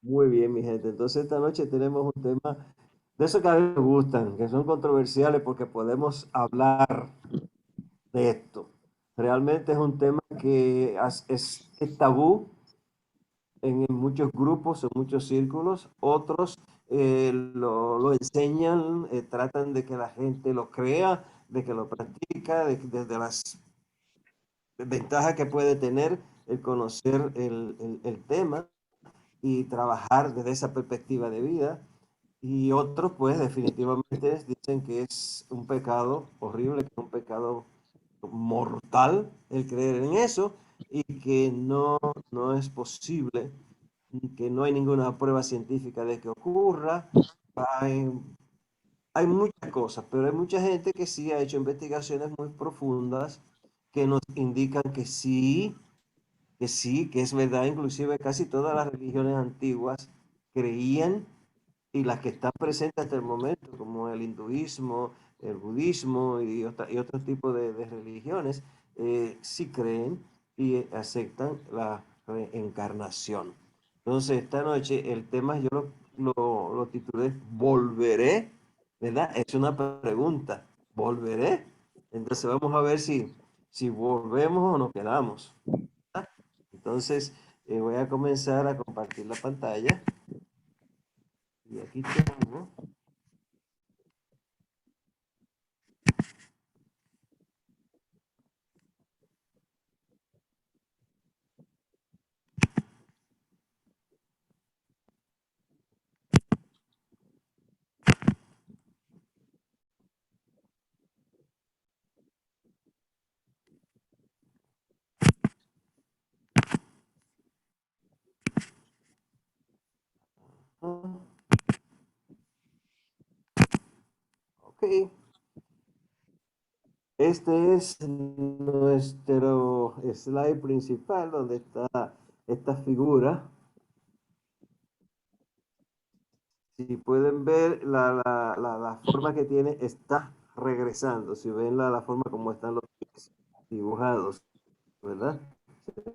Muy bien, mi gente. Entonces esta noche tenemos un tema de esos que a mí me gustan, que son controversiales porque podemos hablar de esto. Realmente es un tema que es tabú en muchos grupos, en muchos círculos. Otros lo enseñan, tratan de que la gente lo crea, de que lo practica, de las ventajas que puede tener el conocer el tema y trabajar desde esa perspectiva de vida. Y otros, pues, definitivamente dicen que es un pecado horrible, que es un pecado mortal el creer en eso y que no es posible, que no hay ninguna prueba científica de que ocurra. Hay, hay muchas cosas, pero hay mucha gente que sí ha hecho investigaciones muy profundas que nos indican que sí, que es verdad. Inclusive casi todas las religiones antiguas creían, y las que están presentes hasta el momento, como el hinduismo, el budismo y otro tipo de religiones, sí creen y aceptan la reencarnación. Entonces, esta noche el tema yo lo titulé Volveré, ¿verdad? Es una pregunta, ¿volveré? Entonces vamos a ver si volvemos o nos quedamos. ¿Ah? Entonces, voy a comenzar a compartir la pantalla y aquí tengo. Ok, este es nuestro slide principal donde está esta figura. Si pueden ver la forma que tiene, está regresando. Si ven la forma como están los pies dibujados, ¿verdad?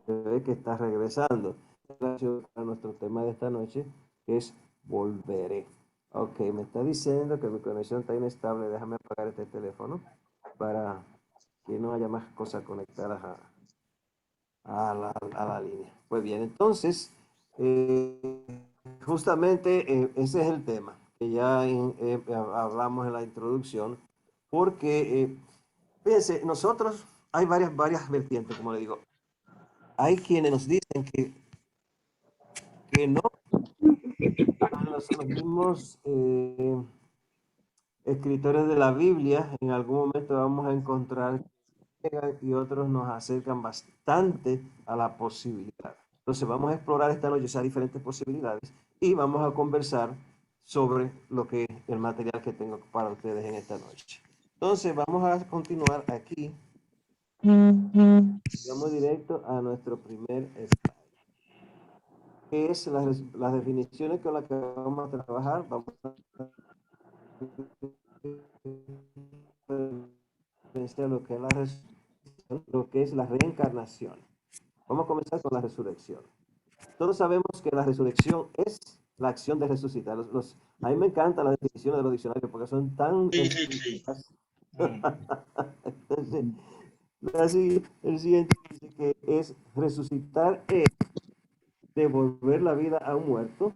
Se ve que está regresando. Relación a nuestro tema de esta noche, que es volveré. Ok, me está diciendo que mi conexión está inestable. Déjame apagar este teléfono para que no haya más cosas conectadas a la línea. Pues bien, entonces, eh, justamente ese es el tema que ya hablamos en la introducción, porque, fíjense, nosotros, hay varias vertientes, como le digo. Hay quienes nos dicen que no, los mismos escritores de la Biblia, en algún momento vamos a encontrar y otros nos acercan bastante a la posibilidad. Entonces vamos a explorar esta noche esas diferentes posibilidades y vamos a conversar sobre lo que el material que tengo para ustedes en esta noche. Entonces vamos a continuar aquí. Vamos directo a nuestro primer slide, que es las definiciones con las que vamos a trabajar. Vamos a lo que es la reencarnación. Vamos a comenzar con la resurrección. Todos sabemos que la resurrección es la acción de resucitar. A mí me encanta la definición de los diccionarios porque son tan Sí, sí, sí. explícitas. Entonces, así, el siguiente dice que es resucitar, es devolver la vida a un muerto.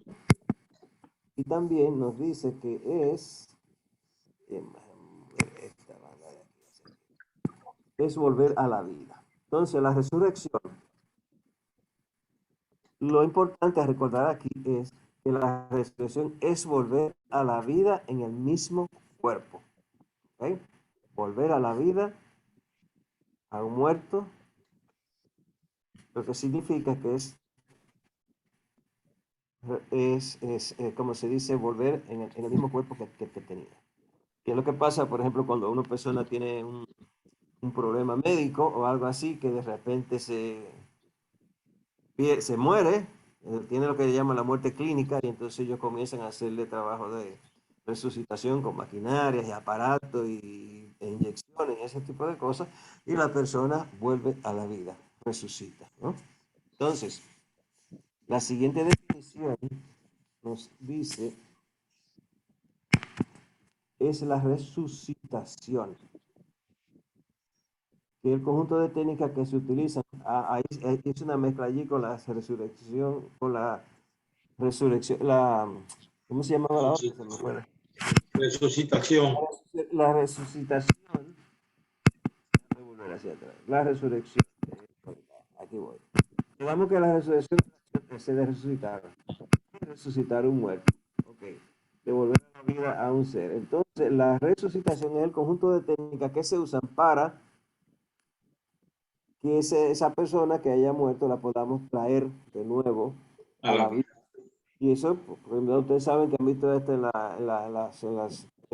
Y también nos dice que es volver a la vida. Entonces, la resurrección, lo importante a recordar aquí es que la resurrección es volver a la vida en el mismo cuerpo. ¿Ok? Volver a la vida a un muerto, lo que significa que como se dice, volver en el mismo cuerpo que tenía. ¿Qué es lo que pasa, por ejemplo, cuando una persona tiene un problema médico o algo así, que de repente se muere, tiene lo que llama la muerte clínica, y entonces ellos comienzan a hacerle trabajo de resucitación con maquinarias y aparatos e inyecciones y ese tipo de cosas, y la persona vuelve a la vida, resucita, ¿no? Entonces, la siguiente definición nos dice es la resucitación, que el conjunto de técnicas que se utilizan, ahí es una mezcla allí con la resurrección, ¿cómo se llamaba la otra? Se me fue. Resucitación. La resucitación, voy a volver hacia atrás, la resurrección, aquí voy. Digamos que la resurrección es de resucitar un muerto, ok, devolver la vida a un ser. Entonces, la resucitación es el conjunto de técnicas que se usan para que esa persona que haya muerto la podamos traer de nuevo A a la la vida. vida. Y eso, pues, ustedes saben que han visto esto en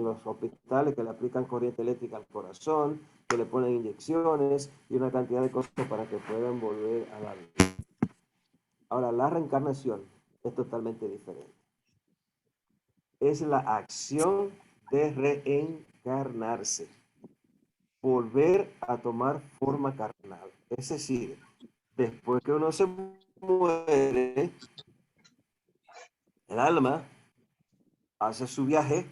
los hospitales, que le aplican corriente eléctrica al corazón, que le ponen inyecciones y una cantidad de cosas para que puedan volver a la vida. Ahora, la reencarnación es totalmente diferente. Es la acción de reencarnarse, volver a tomar forma carnal. Es decir, después que uno se muere, el alma hace su viaje,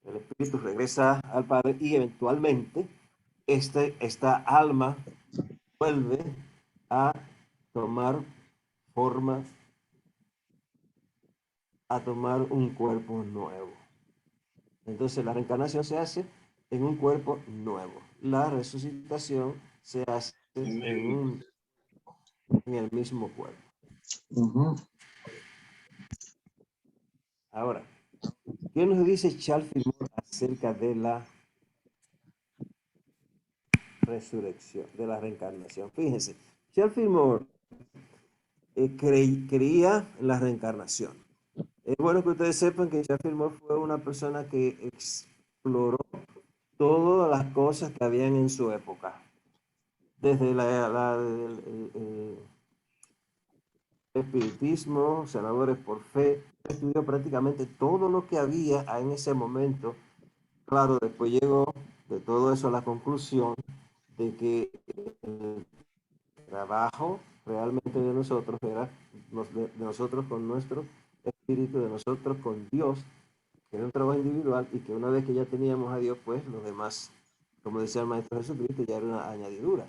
el espíritu regresa al Padre y eventualmente esta alma vuelve a tomar forma, a tomar un cuerpo nuevo. Entonces la reencarnación se hace en un cuerpo nuevo. La resucitación se hace en el mismo cuerpo. Ahora, ¿qué nos dice Charles Fillmore acerca de la resurrección, de la reencarnación? Fíjense, Charles Fillmore creía en la reencarnación. Es bueno que ustedes sepan que Charles Fillmore fue una persona que exploró todas las cosas que habían en su época, desde el espiritismo, sanadores por fe, estudió prácticamente todo lo que había en ese momento. Claro, después llegó de todo eso a la conclusión de que el trabajo realmente de nosotros era de nosotros con nuestro espíritu, de nosotros con Dios, que era un trabajo individual y que una vez que ya teníamos a Dios, pues los demás, como decía el Maestro Jesucristo, ya era una añadidura.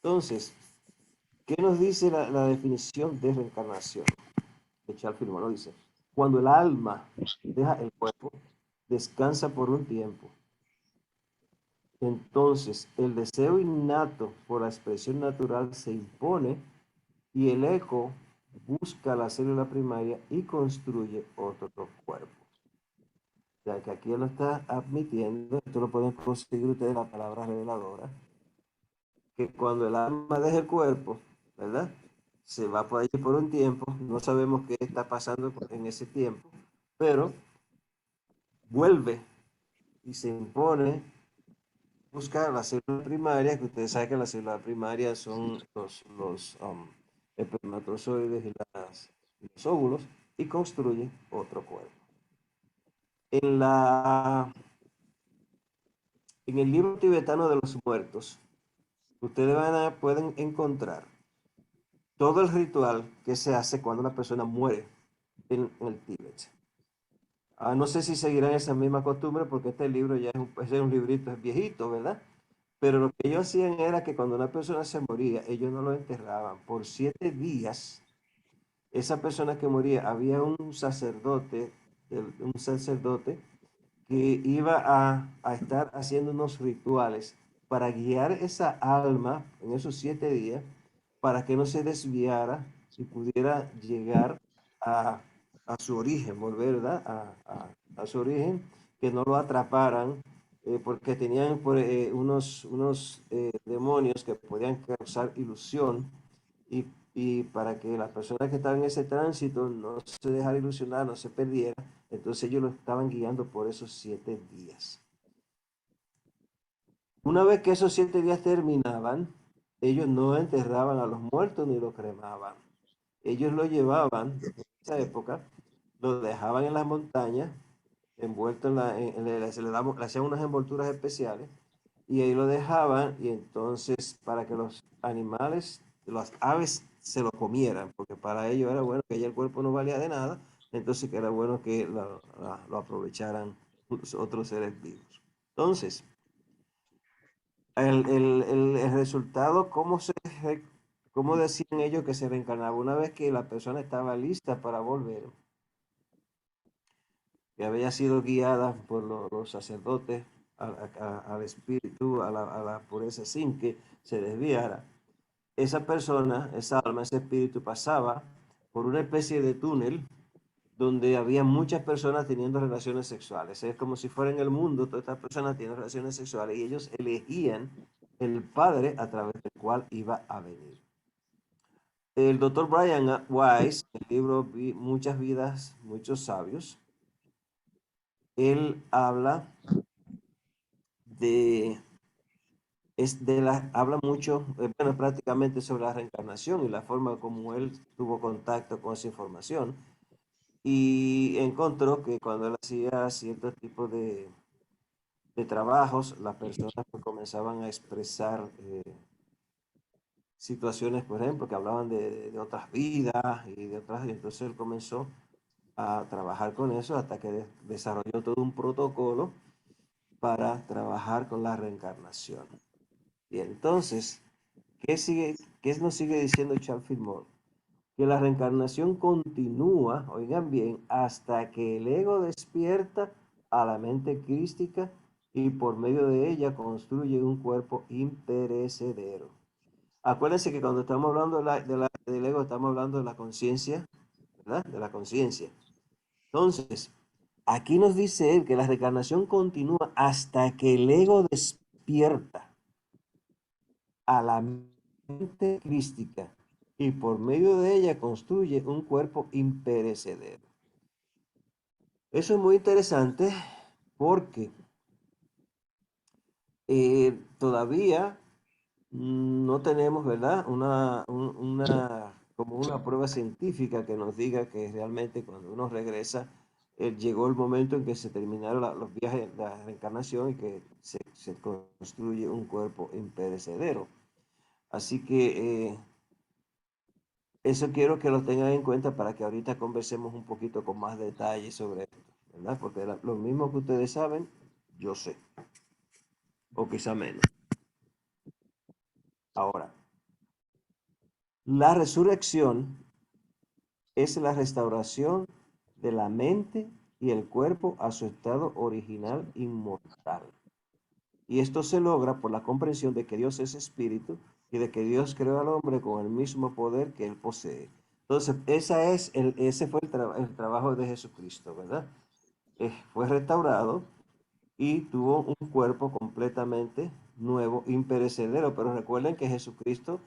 Entonces, ¿qué nos dice la definición de reencarnación? Que Charles Fillmore dice, cuando el alma deja el cuerpo, descansa por un tiempo. Entonces, el deseo innato por la expresión natural se impone y el eco busca la célula primaria y construye otro cuerpo. O sea, que aquí él lo está admitiendo, esto lo pueden conseguir ustedes la palabra reveladora, que cuando el alma deja el cuerpo, ¿verdad? Se va por allí por un tiempo, no sabemos qué está pasando en ese tiempo, pero vuelve y se impone buscar la célula primaria, que ustedes saben que la célula primaria son los espermatozoides y los óvulos, y construye otro cuerpo. En, en el libro tibetano de los muertos, ustedes pueden encontrar todo el ritual que se hace cuando una persona muere en el Tíbet. No sé si seguirán esa misma costumbre porque este libro ya es un librito, es viejito, ¿verdad? Pero lo que ellos hacían era que cuando una persona se moría, ellos no lo enterraban. Por 7 días, esa persona que moría, había un sacerdote que iba a estar haciendo unos rituales para guiar esa alma en esos 7 días para que no se desviara y pudiera llegar a, a su origen, volver, ¿verdad? A su origen, que no lo atraparan, porque tenían unos demonios que podían causar ilusión y para que la persona que estaba en ese tránsito no se dejara ilusionar, no se perdiera, entonces ellos lo estaban guiando por esos 7 días. Una vez que esos 7 días terminaban, ellos no enterraban a los muertos ni lo cremaban. Ellos lo llevaban, en esa época, lo dejaban en las montañas, envuelto le hacían unas envolturas especiales, y ahí lo dejaban, y entonces para que los animales, las aves, se lo comieran, porque para ellos era bueno que ya el cuerpo no valía de nada, entonces que era bueno que lo aprovecharan los otros seres vivos. Entonces, el resultado, ¿cómo decían ellos que se reencarnaba? Una vez que la persona estaba lista para volver, que había sido guiada por los sacerdotes al espíritu, a la pureza sin que se desviara, esa persona, esa alma, ese espíritu pasaba por una especie de túnel donde había muchas personas teniendo relaciones sexuales. Es como si fuera en el mundo, todas estas personas tienen relaciones sexuales y ellos elegían el padre a través del cual iba a venir. El doctor Brian Weiss, el libro Muchas vidas, muchos sabios, él habla de, habla mucho, bueno, prácticamente sobre la reencarnación y la forma como él tuvo contacto con esa información. Y encontró que cuando él hacía ciertos tipos de trabajos, las personas pues, comenzaban a expresar situaciones, por ejemplo, que hablaban de otras vidas y de otras, y entonces él comenzó a trabajar con eso hasta que desarrolló todo un protocolo para trabajar con la reencarnación. Y entonces, ¿qué nos sigue diciendo Charles Fillmore? Que la reencarnación continúa, oigan bien, hasta que el ego despierta a la mente crística y por medio de ella construye un cuerpo imperecedero. Acuérdense que cuando estamos hablando del ego, estamos hablando de la conciencia, ¿verdad? De la conciencia. Entonces, aquí nos dice él que la reencarnación continúa hasta que el ego despierta a la mente crística y por medio de ella construye un cuerpo imperecedero. Eso es muy interesante porque todavía no tenemos, ¿verdad? Como una prueba científica que nos diga que realmente cuando uno regresa, llegó el momento en que se terminaron los viajes, la reencarnación y que se construye un cuerpo imperecedero. Así que eso quiero que lo tengan en cuenta para que ahorita conversemos un poquito con más detalle sobre esto, ¿verdad? Porque lo mismo que ustedes saben, yo sé, o quizá menos. Ahora, la resurrección es la restauración de la mente y el cuerpo a su estado original inmortal. Y esto se logra por la comprensión de que Dios es espíritu y de que Dios creó al hombre con el mismo poder que él posee. Entonces, ese fue el trabajo de Jesucristo, ¿verdad? Fue restaurado y tuvo un cuerpo completamente nuevo, imperecedero. Pero recuerden que Jesucristo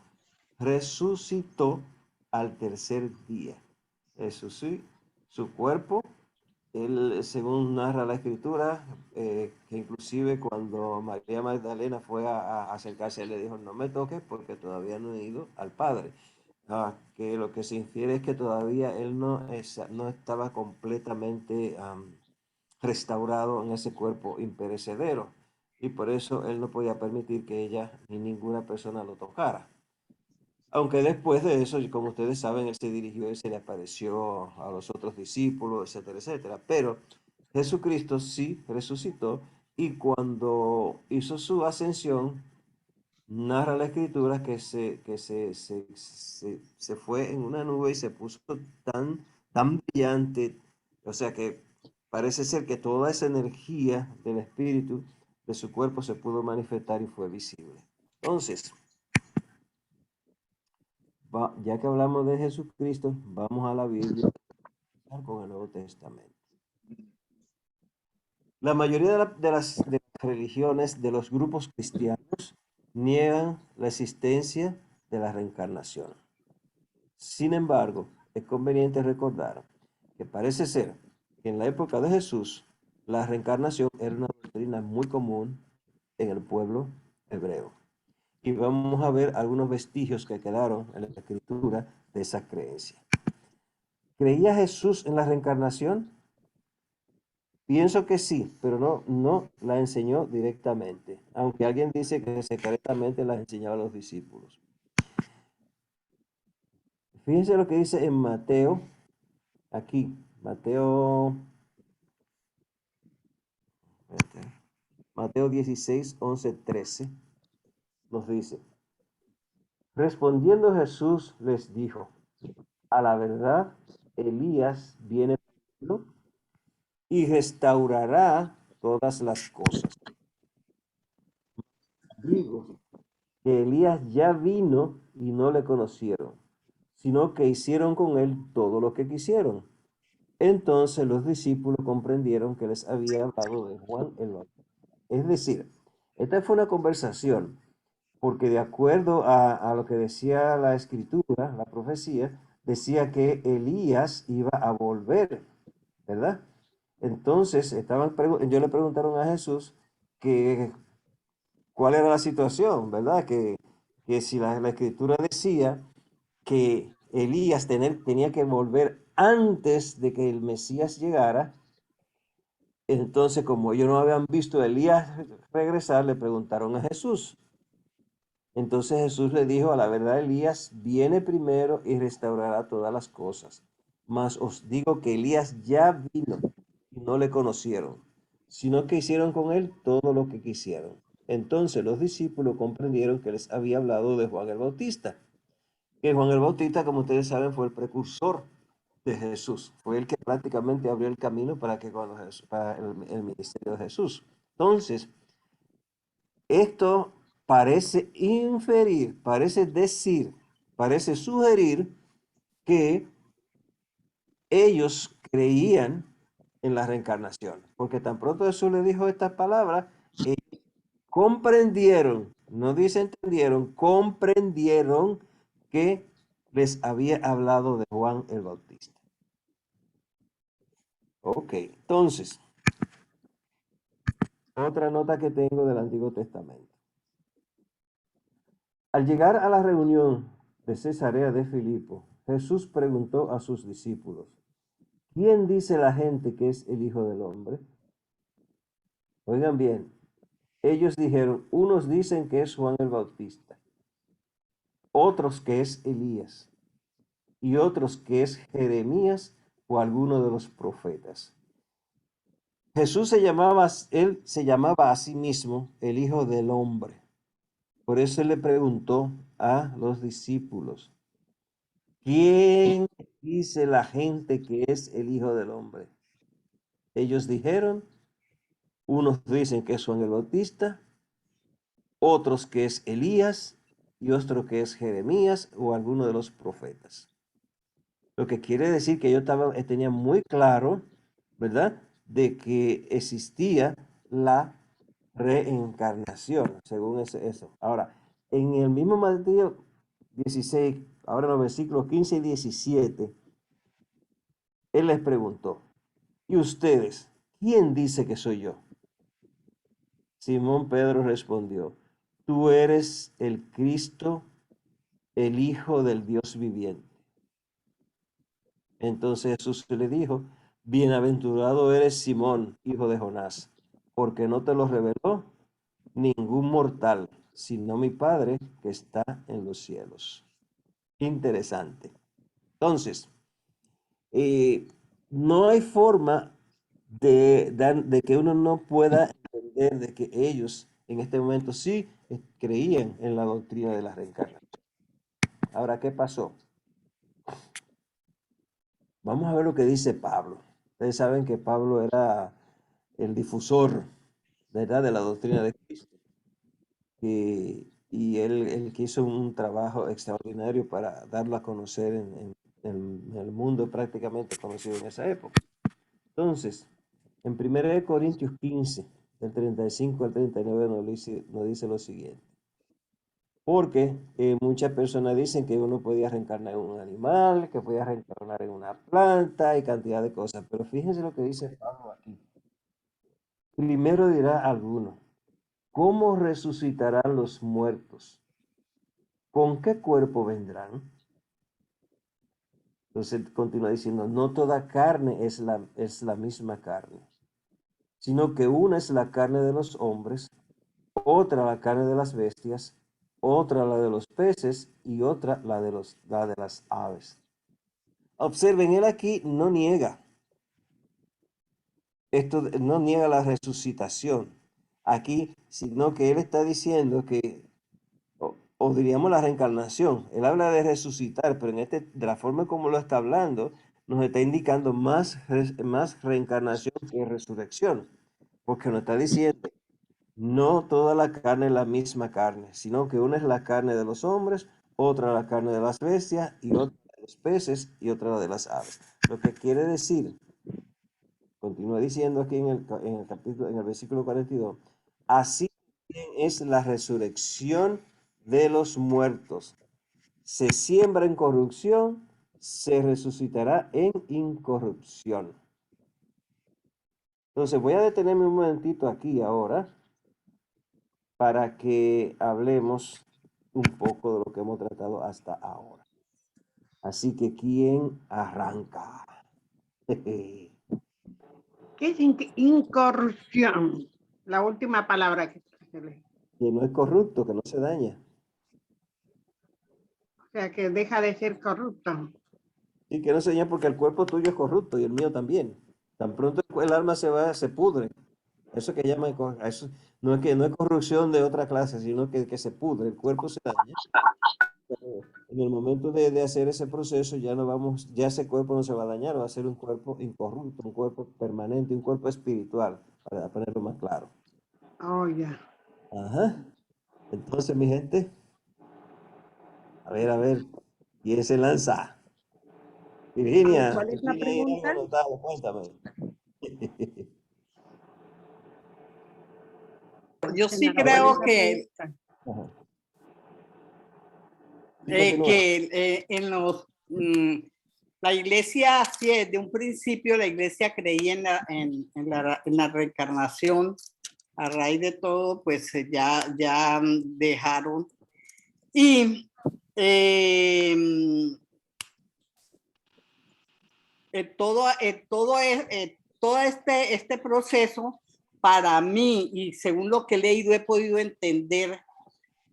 resucitó al tercer día. Eso sí, su cuerpo, él, según narra la escritura, que inclusive cuando María Magdalena fue a acercarse, él le dijo, no me toques porque todavía no he ido al Padre. Que lo que se infiere es que todavía él no estaba completamente restaurado en ese cuerpo imperecedero y por eso él no podía permitir que ella ni ninguna persona lo tocara. Aunque después de eso, como ustedes saben, él se dirigió y se le apareció a los otros discípulos, etcétera, etcétera. Pero Jesucristo sí resucitó y cuando hizo su ascensión, narra la escritura que se fue en una nube y se puso tan brillante, o sea que parece ser que toda esa energía del espíritu de su cuerpo se pudo manifestar y fue visible. Entonces, ya que hablamos de Jesucristo, vamos a la Biblia con el Nuevo Testamento. La mayoría de las religiones de los grupos cristianos niegan la existencia de la reencarnación. Sin embargo, es conveniente recordar que parece ser que en la época de Jesús la reencarnación era una doctrina muy común en el pueblo hebreo. Y vamos a ver algunos vestigios que quedaron en la escritura de esa creencia. ¿Creía Jesús en la reencarnación? Pienso que sí, pero no la enseñó directamente, aunque alguien dice que secretamente la enseñaba a los discípulos. Fíjense lo que dice en Mateo, aquí, Mateo, Mateo 16, 11, 13 nos dice, respondiendo Jesús les dijo, a la verdad, Elías viene primero y restaurará todas las cosas. Digo que Elías ya vino y no le conocieron, sino que hicieron con él todo lo que quisieron. Entonces los discípulos comprendieron que les había hablado de Juan el Bautista. Es decir, esta fue una conversación, porque de acuerdo a lo que decía la escritura, la profecía, decía que Elías iba a volver, ¿verdad? Entonces, yo le preguntaron a Jesús que cuál era la situación, ¿verdad? Que si la escritura decía que Elías tenía que volver antes de que el Mesías llegara, entonces como ellos no habían visto a Elías regresar, le preguntaron a Jesús. Entonces Jesús le dijo, a la verdad, Elías viene primero y restaurará todas las cosas. Mas os digo que Elías ya vino y no le conocieron, sino que hicieron con él todo lo que quisieron. Entonces los discípulos comprendieron que les había hablado de Juan el Bautista. Que Juan el Bautista, como ustedes saben, fue el precursor de Jesús. Fue el que prácticamente abrió el camino para el ministerio de Jesús. Entonces, esto parece inferir, parece decir, parece sugerir que ellos creían en la reencarnación, porque tan pronto Jesús le dijo estas palabras, ellos comprendieron, no dice entendieron, comprendieron que les había hablado de Juan el Bautista. Ok, entonces, otra nota que tengo del Antiguo Testamento. Al llegar a la reunión de Cesarea de Filipo, Jesús preguntó a sus discípulos, ¿quién dice la gente que es el Hijo del Hombre? Oigan bien, ellos dijeron, unos dicen que es Juan el Bautista, otros que es Elías, y otros que es Jeremías o alguno de los profetas. Él se llamaba a sí mismo el Hijo del Hombre. Por eso él le preguntó a los discípulos, ¿quién dice la gente que es el Hijo del Hombre? Ellos dijeron, unos dicen que es Juan el Bautista, otros que es Elías y otro que es Jeremías o alguno de los profetas. Lo que quiere decir que yo tenía muy claro, ¿verdad? De que existía la reencarnación, según eso. Ahora, en el mismo Mateo 16, ahora en los versículos 15 y 17, él les preguntó, ¿y ustedes, quién dice que soy yo? Simón Pedro respondió, tú eres el Cristo, el Hijo del Dios viviente. Entonces Jesús le dijo, bienaventurado eres Simón, hijo de Jonás, porque no te lo reveló ningún mortal, sino mi Padre que está en los cielos. Interesante. Entonces, no hay forma de que uno no pueda entender de que ellos en este momento sí creían en la doctrina de la reencarnación. Ahora, ¿qué pasó? Vamos a ver lo que dice Pablo. Ustedes saben que Pablo era el difusor, ¿verdad?, de la doctrina de Cristo. Y él que hizo un trabajo extraordinario para darlo a conocer en el mundo prácticamente conocido en esa época. Entonces, en 1 Corintios 15, del 35 al 39, nos dice lo siguiente. Porque muchas personas dicen que uno podía reencarnar en un animal, que podía reencarnar en una planta y cantidad de cosas. Pero fíjense lo que dice Pablo aquí. Primero dirá alguno, ¿cómo resucitarán los muertos? ¿Con qué cuerpo vendrán? Entonces continúa diciendo, no toda carne es la misma carne, sino que una es la carne de los hombres, otra la carne de las bestias, otra la de los peces y otra la de las aves. Observen, él aquí no niega, esto no niega la resucitación aquí, sino que él está diciendo que, o diríamos la reencarnación. Él habla de resucitar, pero de la forma como lo está hablando, nos está indicando más reencarnación que resurrección, porque nos está diciendo, no toda la carne es la misma carne, sino que una es la carne de los hombres, otra la carne de las bestias, y otra de los peces, y otra la de las aves. Lo que quiere decir, continúa diciendo aquí en el capítulo, en el versículo 42, así es la resurrección de los muertos. Se siembra en corrupción, se resucitará en incorrupción. Entonces voy a detenerme un momentito aquí ahora para que hablemos un poco de lo que hemos tratado hasta ahora. Así que, ¿quién arranca? ¿Qué es incorrupción? La última palabra que leí. Que no es corrupto, que no se daña. O sea, que deja de ser corrupto. Y que no se daña porque el cuerpo tuyo es corrupto y el mío también. Tan pronto el alma se va, se pudre. Eso que llaman, eso no es corrupción de otra clase, sino que se pudre, el cuerpo se daña. Pero en el momento de hacer ese proceso ya no vamos, ya ese cuerpo no se va a dañar, va a ser un cuerpo incorrupto, un cuerpo permanente, un cuerpo espiritual, para ponerlo más claro. Oh, ya. Ajá. Entonces, mi gente, a ver, ¿quién se lanza? Virginia, ¿Cuál es la tú tienes ahí algo pregunta? anotado, cuéntame. Yo sí creo que, Ajá. Sí, en los la iglesia, sí, de un principio la iglesia creía en la reencarnación. A raíz de todo, pues ya dejaron. Y todo este proceso, para mí, y según lo que he leído, he podido entender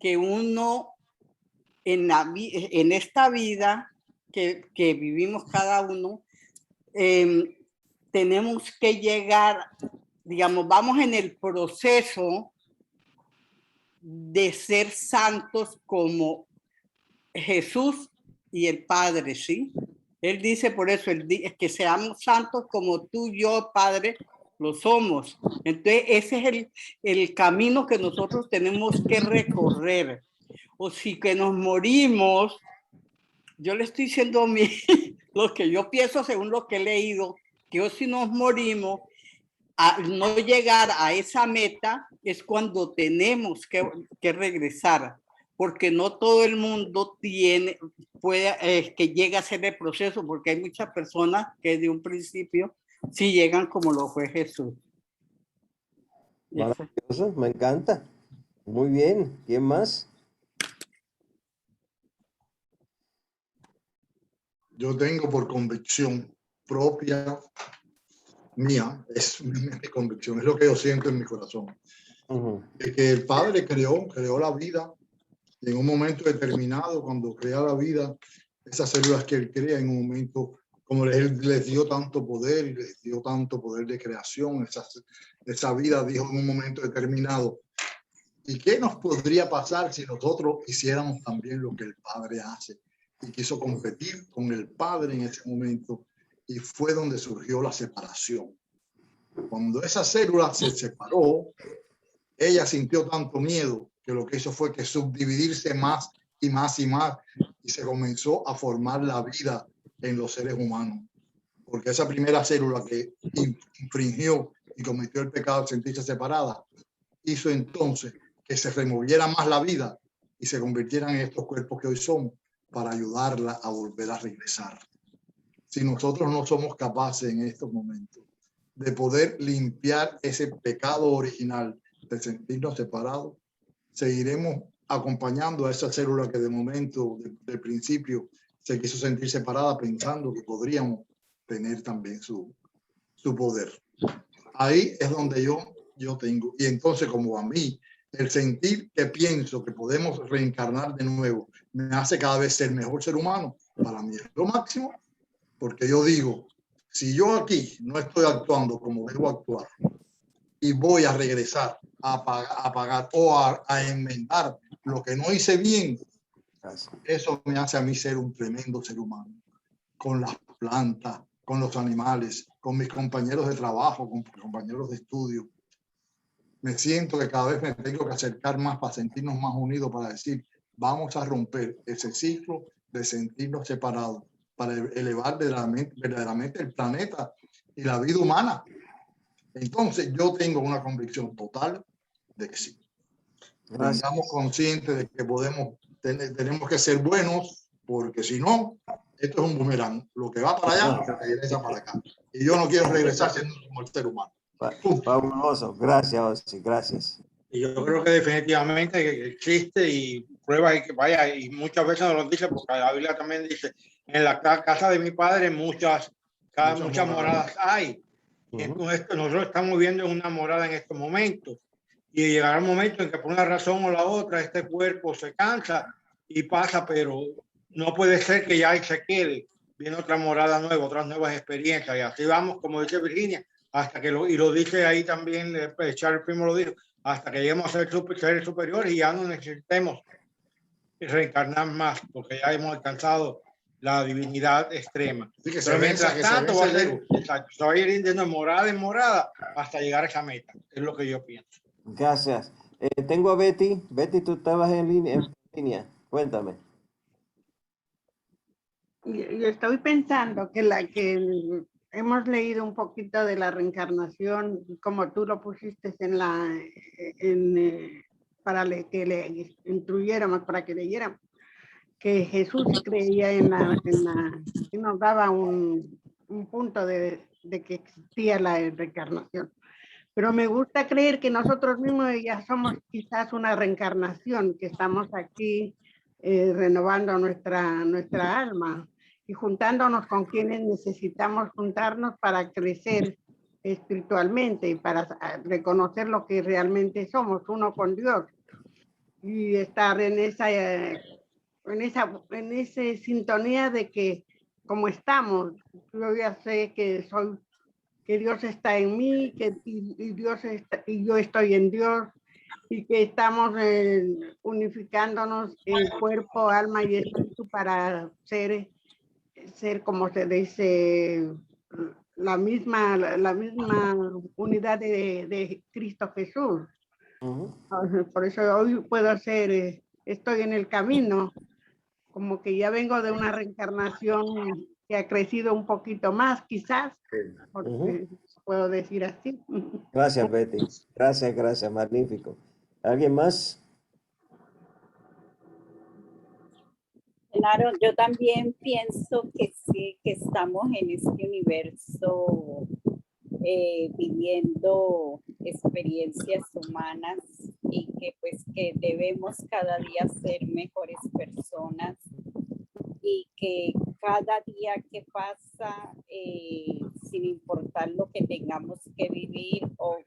que uno en esta vida que vivimos cada uno, tenemos que llegar, digamos, vamos en el proceso de ser santos como Jesús y el Padre, ¿sí? Él dice por eso, que seamos santos como tú y yo, Padre, lo somos. Entonces, ese es el camino que nosotros tenemos que recorrer. O si que nos morimos, yo le estoy diciendo a mí, lo que yo pienso según lo que he leído, que si nos morimos, al no llegar a esa meta, es cuando tenemos que regresar, porque no todo el mundo puede que llegue a hacer el proceso, porque hay muchas personas que de un principio sí llegan como lo fue Jesús. Maravilloso, me encanta. Muy bien, ¿quién más? Yo tengo por convicción propia mía, es mi convicción, es lo que yo siento en mi corazón, de que el Padre creó la vida y en un momento determinado, cuando crea la vida, esas células que él crea en un momento, como él les dio tanto poder y les dio tanto poder de creación, esa vida dijo en un momento determinado, ¿y qué nos podría pasar si nosotros hiciéramos también lo que el Padre hace? Y quiso competir con el Padre en ese momento y fue donde surgió la separación. Cuando esa célula se separó, ella sintió tanto miedo que lo que hizo fue que subdividirse más y más y más y se comenzó a formar la vida en los seres humanos. Porque esa primera célula que infringió y cometió el pecado de sentirse separada, hizo entonces que se removiera más la vida y se convirtieran en estos cuerpos que hoy somos para ayudarla a volver a regresar. Si nosotros no somos capaces en estos momentos de poder limpiar ese pecado original de sentirnos separados, seguiremos acompañando a esa célula que de momento, del principio, se quiso sentir separada pensando que podríamos tener también su poder. Ahí es donde yo tengo. Y entonces, como a mí, el sentir que pienso que podemos reencarnar de nuevo me hace cada vez ser mejor ser humano. Para mí es lo máximo, porque yo digo, Si yo aquí no estoy actuando como debo actuar y voy a regresar a pagar o a enmendar lo que no hice bien, eso me hace a mí ser un tremendo ser humano. Con las plantas, con los animales, con mis compañeros de trabajo, con mis compañeros de estudio. Me siento que cada vez me tengo que acercar más para sentirnos más unidos, para decir, vamos a romper ese ciclo de sentirnos separados, para elevar verdaderamente el planeta y la vida humana. Entonces, yo tengo una convicción total de que sí. Gracias. Tengamos conscientes de que tenemos que ser buenos, porque si no, esto es un boomerang. Lo que va para allá, regresa para acá. Y yo no quiero regresar siendo como el ser humano. Fabuloso. Gracias, Ozzy. Gracias. Y yo creo que definitivamente existe y prueba y que vaya, y muchas veces nos lo dice, porque la Biblia también dice, en la casa de mi padre muchas moradas hay. Y entonces nosotros estamos viendo una morada en estos momentos. Y llegará un momento en que por una razón o la otra este cuerpo se cansa y pasa, pero no puede ser que ya ahí se quede. Viene otra morada nueva, otras nuevas experiencias. Y así vamos, como dice Virginia, hasta que y lo dice ahí también, Charles Primo lo dijo, hasta que lleguemos a ser seres superiores y ya no necesitemos reencarnar más, porque ya hemos alcanzado la divinidad extrema. Así que pero mientras tanto se va a ir de morada en morada hasta llegar a esa meta, es lo que yo pienso. Gracias. Tengo a Betty. Betty, tú estabas en línea. Cuéntame. Yo estoy pensando que hemos leído un poquito de la reencarnación, como tú lo pusiste para que le instruyéramos, para que leyéramos, que Jesús creía y nos daba un punto de que existía la reencarnación. Pero me gusta creer que nosotros mismos ya somos quizás una reencarnación, que estamos aquí renovando nuestra alma y juntándonos con quienes necesitamos juntarnos para crecer espiritualmente y para reconocer lo que realmente somos, uno con Dios, y estar en esa sintonía de que como estamos, yo ya sé que Dios está en mí, y yo estoy en Dios, y que estamos unificándonos en cuerpo, alma y espíritu para ser como se dice, la misma unidad de Cristo Jesús. Por eso hoy puedo hacer, estoy en el camino, como que ya vengo de una reencarnación que ha crecido un poquito más, quizás, porque puedo decir así. Gracias, Betty. Gracias. Magnífico. ¿Alguien más? Claro, yo también pienso que sí, que estamos en este universo viviendo experiencias humanas y que pues que debemos cada día ser mejores personas y que cada día que pasa, sin importar lo que tengamos que vivir o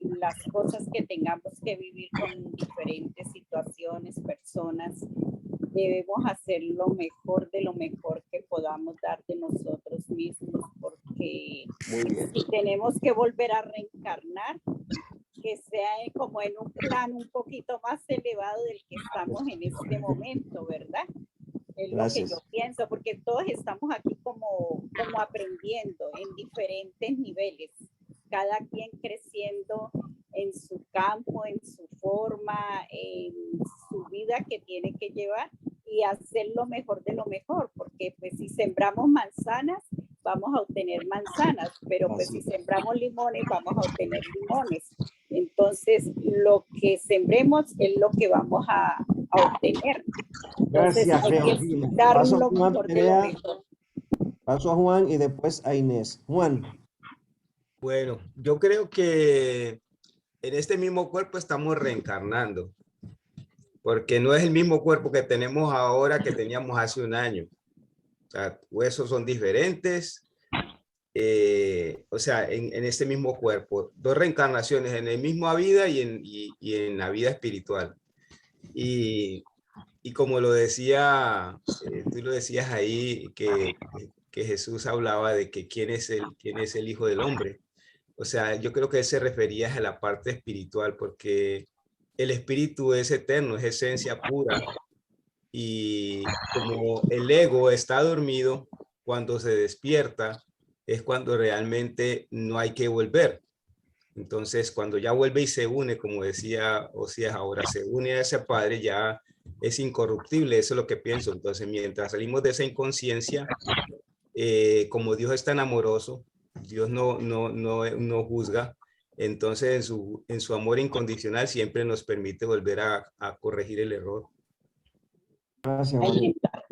las cosas que tengamos que vivir con diferentes situaciones, personas, debemos hacer lo mejor de lo mejor que podamos dar de nosotros mismos, porque si tenemos que volver a reencarnar, que sea como en un plano un poquito más elevado del que estamos en este momento, ¿verdad? Es lo que yo pienso, porque todos estamos aquí como aprendiendo en diferentes niveles, cada quien creciendo en su campo, en su forma, en su vida que tiene que llevar y hacer lo mejor de lo mejor, porque pues si sembramos manzanas, vamos a obtener manzanas, pero pues si sembramos limones, vamos a obtener limones. Entonces, lo que sembremos es lo que vamos a obtener. Entonces, gracias, hay que dar lo mejor de lo mejor. Paso a Juan y después a Inés. Juan. Bueno, yo creo que en este mismo cuerpo estamos reencarnando, porque no es el mismo cuerpo que tenemos ahora que teníamos hace un año. O sea, huesos son diferentes. O sea, en este mismo cuerpo, dos reencarnaciones en la misma vida y en la vida espiritual. Y como lo decía, tú lo decías ahí, que que Jesús hablaba de que quién es el Hijo del Hombre. O sea, yo creo que él se refería a la parte espiritual, porque el espíritu es eterno, es esencia pura. Y como el ego está dormido, cuando se despierta es cuando realmente no hay que volver. Entonces, cuando ya vuelve y se une, como decía Osías, ahora se une a ese Padre, ya es incorruptible, eso es lo que pienso. Entonces, mientras salimos de esa inconsciencia, como Dios es tan amoroso, Dios no juzga, entonces en su amor incondicional siempre nos permite volver a corregir el error. Gracias, A María. inventar,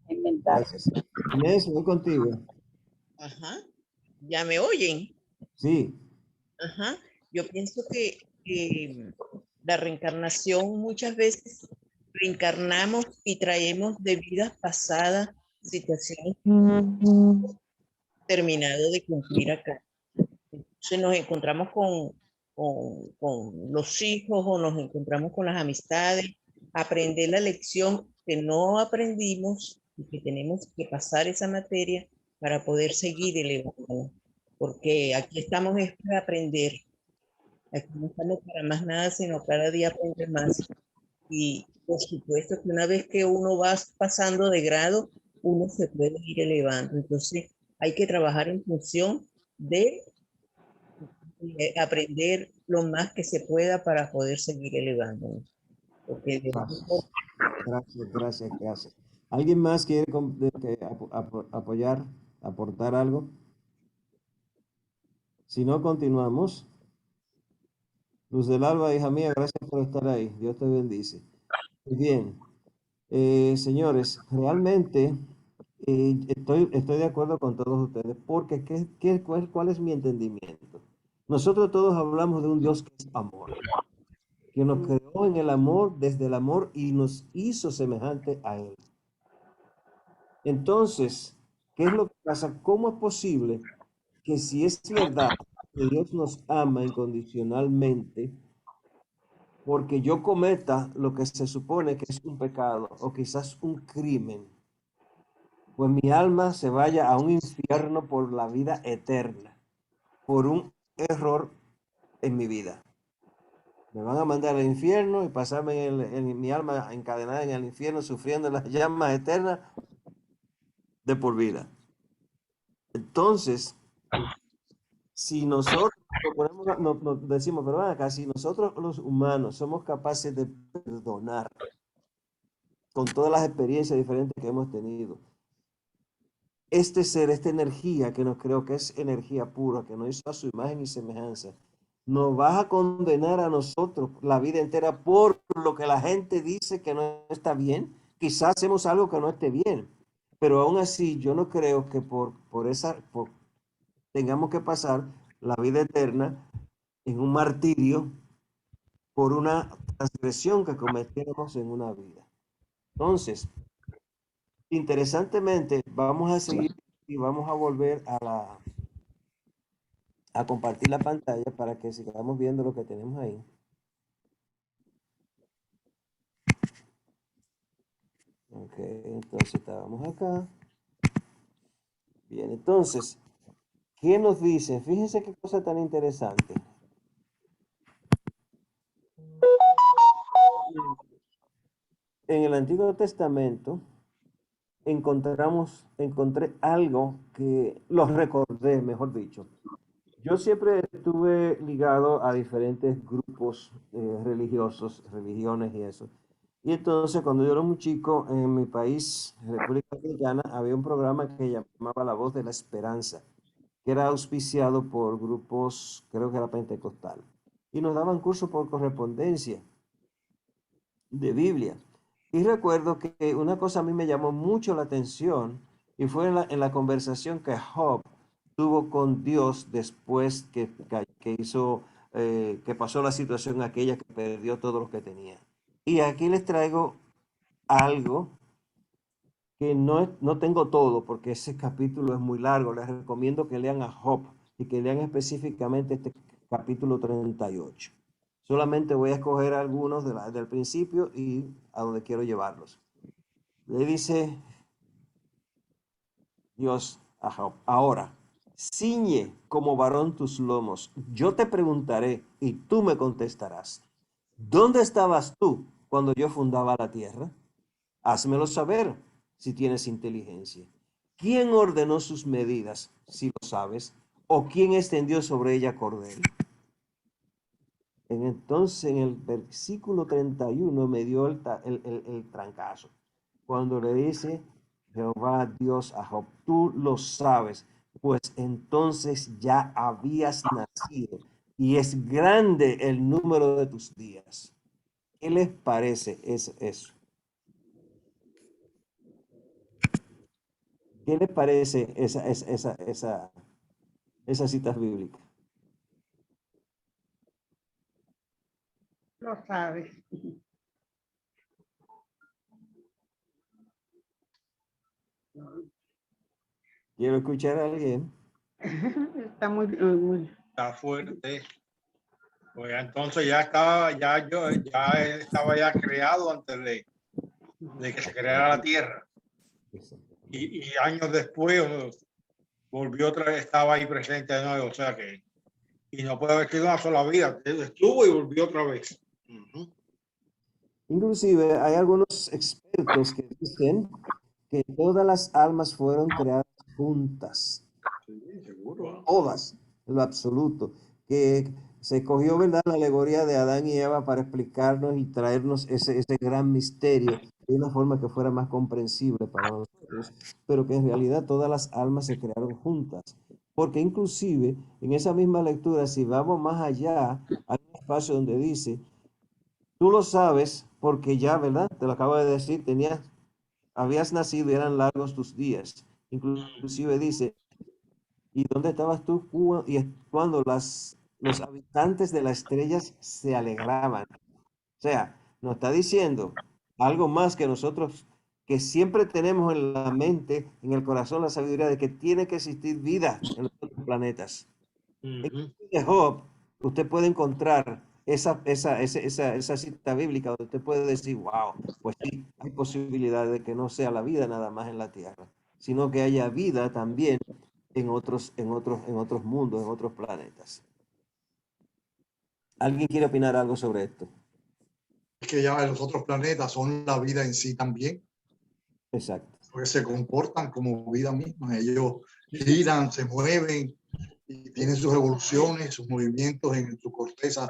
a inventar. Gracias. Inés, voy contigo. Ajá. ¿Ya me oyen? Sí. Ajá. Yo pienso que la reencarnación muchas veces reencarnamos y traemos de vidas pasadas situaciones terminado de cumplir acá. Entonces nos encontramos con los hijos o nos encontramos con las amistades, aprender la lección que no aprendimos y que tenemos que pasar esa materia para poder seguir elevando. Porque aquí estamos es para aprender. Aquí no estamos para más nada, sino cada día aprender más. Y por supuesto que una vez que uno va pasando de grado, uno se puede ir elevando. Entonces hay que trabajar en función de aprender lo más que se pueda para poder seguir elevando. Porque Gracias. ¿Alguien más quiere apoyar, aportar algo? Si no, continuamos. Luz del Alba, hija mía, gracias por estar ahí. Dios te bendice. Bien, señores, realmente estoy de acuerdo con todos ustedes, porque ¿cuál es mi entendimiento? Nosotros todos hablamos de un Dios que es amor, que nos creó en el amor, desde el amor, y nos hizo semejante a Él. Entonces, ¿qué es lo que pasa? ¿Cómo es posible que si es verdad que Dios nos ama incondicionalmente, porque yo cometa lo que se supone que es un pecado o quizás un crimen, pues mi alma se vaya a un infierno por la vida eterna, por un error en mi vida? Me van a mandar al infierno y pasarme en mi alma encadenada en el infierno, sufriendo las llamas eternas de por vida. Entonces, si nosotros nos decimos, pero acá, si nosotros los humanos somos capaces de perdonar con todas las experiencias diferentes que hemos tenido, este ser, esta energía que nos creó, que es energía pura, que nos hizo a su imagen y semejanza, nos va a condenar a nosotros la vida entera por lo que la gente dice que no está bien. Quizás hacemos algo que no esté bien, pero aún así yo no creo que tengamos que pasar la vida eterna en un martirio por una transgresión que cometiéramos en una vida. Entonces, interesantemente, vamos a seguir y vamos a volver a compartir la pantalla para que sigamos viendo lo que tenemos ahí. Ok, entonces estábamos acá. Bien, entonces, ¿qué nos dice? Fíjense qué cosa tan interesante. En el Antiguo Testamento encontré algo que los recordé, mejor dicho. Yo siempre estuve ligado a diferentes grupos religiosos, religiones y eso. Y entonces, cuando yo era muy chico, en mi país, República Dominicana, había un programa que llamaba La Voz de la Esperanza, que era auspiciado por grupos, creo que era pentecostal. Y nos daban cursos por correspondencia de Biblia. Y recuerdo que una cosa a mí me llamó mucho la atención y fue en la conversación que Job tuvo con Dios después que pasó la situación aquella que perdió todo lo que tenía. Y aquí les traigo algo que no tengo todo porque ese capítulo es muy largo. Les recomiendo que lean a Job y que lean específicamente este capítulo 38. Solamente voy a escoger algunos del principio y a donde quiero llevarlos. Le dice, Dios a Job: ahora, ciñe como varón tus lomos. Yo te preguntaré y tú me contestarás. ¿Dónde estabas tú cuando yo fundaba la tierra? Házmelo saber si tienes inteligencia. ¿Quién ordenó sus medidas, si lo sabes? ¿O quién extendió sobre ella cordel? Entonces, en el versículo 31 me dio el trancazo. Cuando le dice Jehová Dios a Job: tú lo sabes, pues entonces ya habías nacido y es grande el número de tus días. ¿Qué les parece eso? ¿Qué les parece esa cita bíblica? Lo sabes. Quiero escuchar a alguien. Está muy. Está fuerte. Pues entonces ya él estaba ya creado antes de que se creara la tierra. Y años después volvió otra vez, estaba ahí presente de nuevo, o sea que, y no puede haber sido una sola vida, estuvo y volvió otra vez. Inclusive hay algunos expertos que dicen que todas las almas fueron creadas juntas. Sí, seguro. Todas, en lo absoluto. Que se cogió, ¿verdad?, la alegoría de Adán y Eva para explicarnos y traernos ese gran misterio de una forma que fuera más comprensible para nosotros, pero que en realidad todas las almas se crearon juntas. Porque inclusive en esa misma lectura, si vamos más allá, hay un espacio donde dice: tú lo sabes porque ya, ¿verdad? Te lo acabo de decir, habías nacido y eran largos tus días. Inclusive dice: ¿y dónde estabas tú cuando los habitantes de las estrellas se alegraban? O sea, nos está diciendo algo más que nosotros, que siempre tenemos en la mente, en el corazón, la sabiduría de que tiene que existir vida en los otros planetas. En Job, usted puede encontrar esa cita bíblica donde usted puede decir: wow, pues sí, hay posibilidad de que no sea la vida nada más en la tierra, sino que haya vida también en otros mundos, en otros planetas. ¿Alguien quiere opinar algo sobre esto? Es que ya los otros planetas son la vida en sí también. Exacto. Porque se comportan como vida misma. Ellos giran, se mueven y tienen sus evoluciones, sus movimientos en su corteza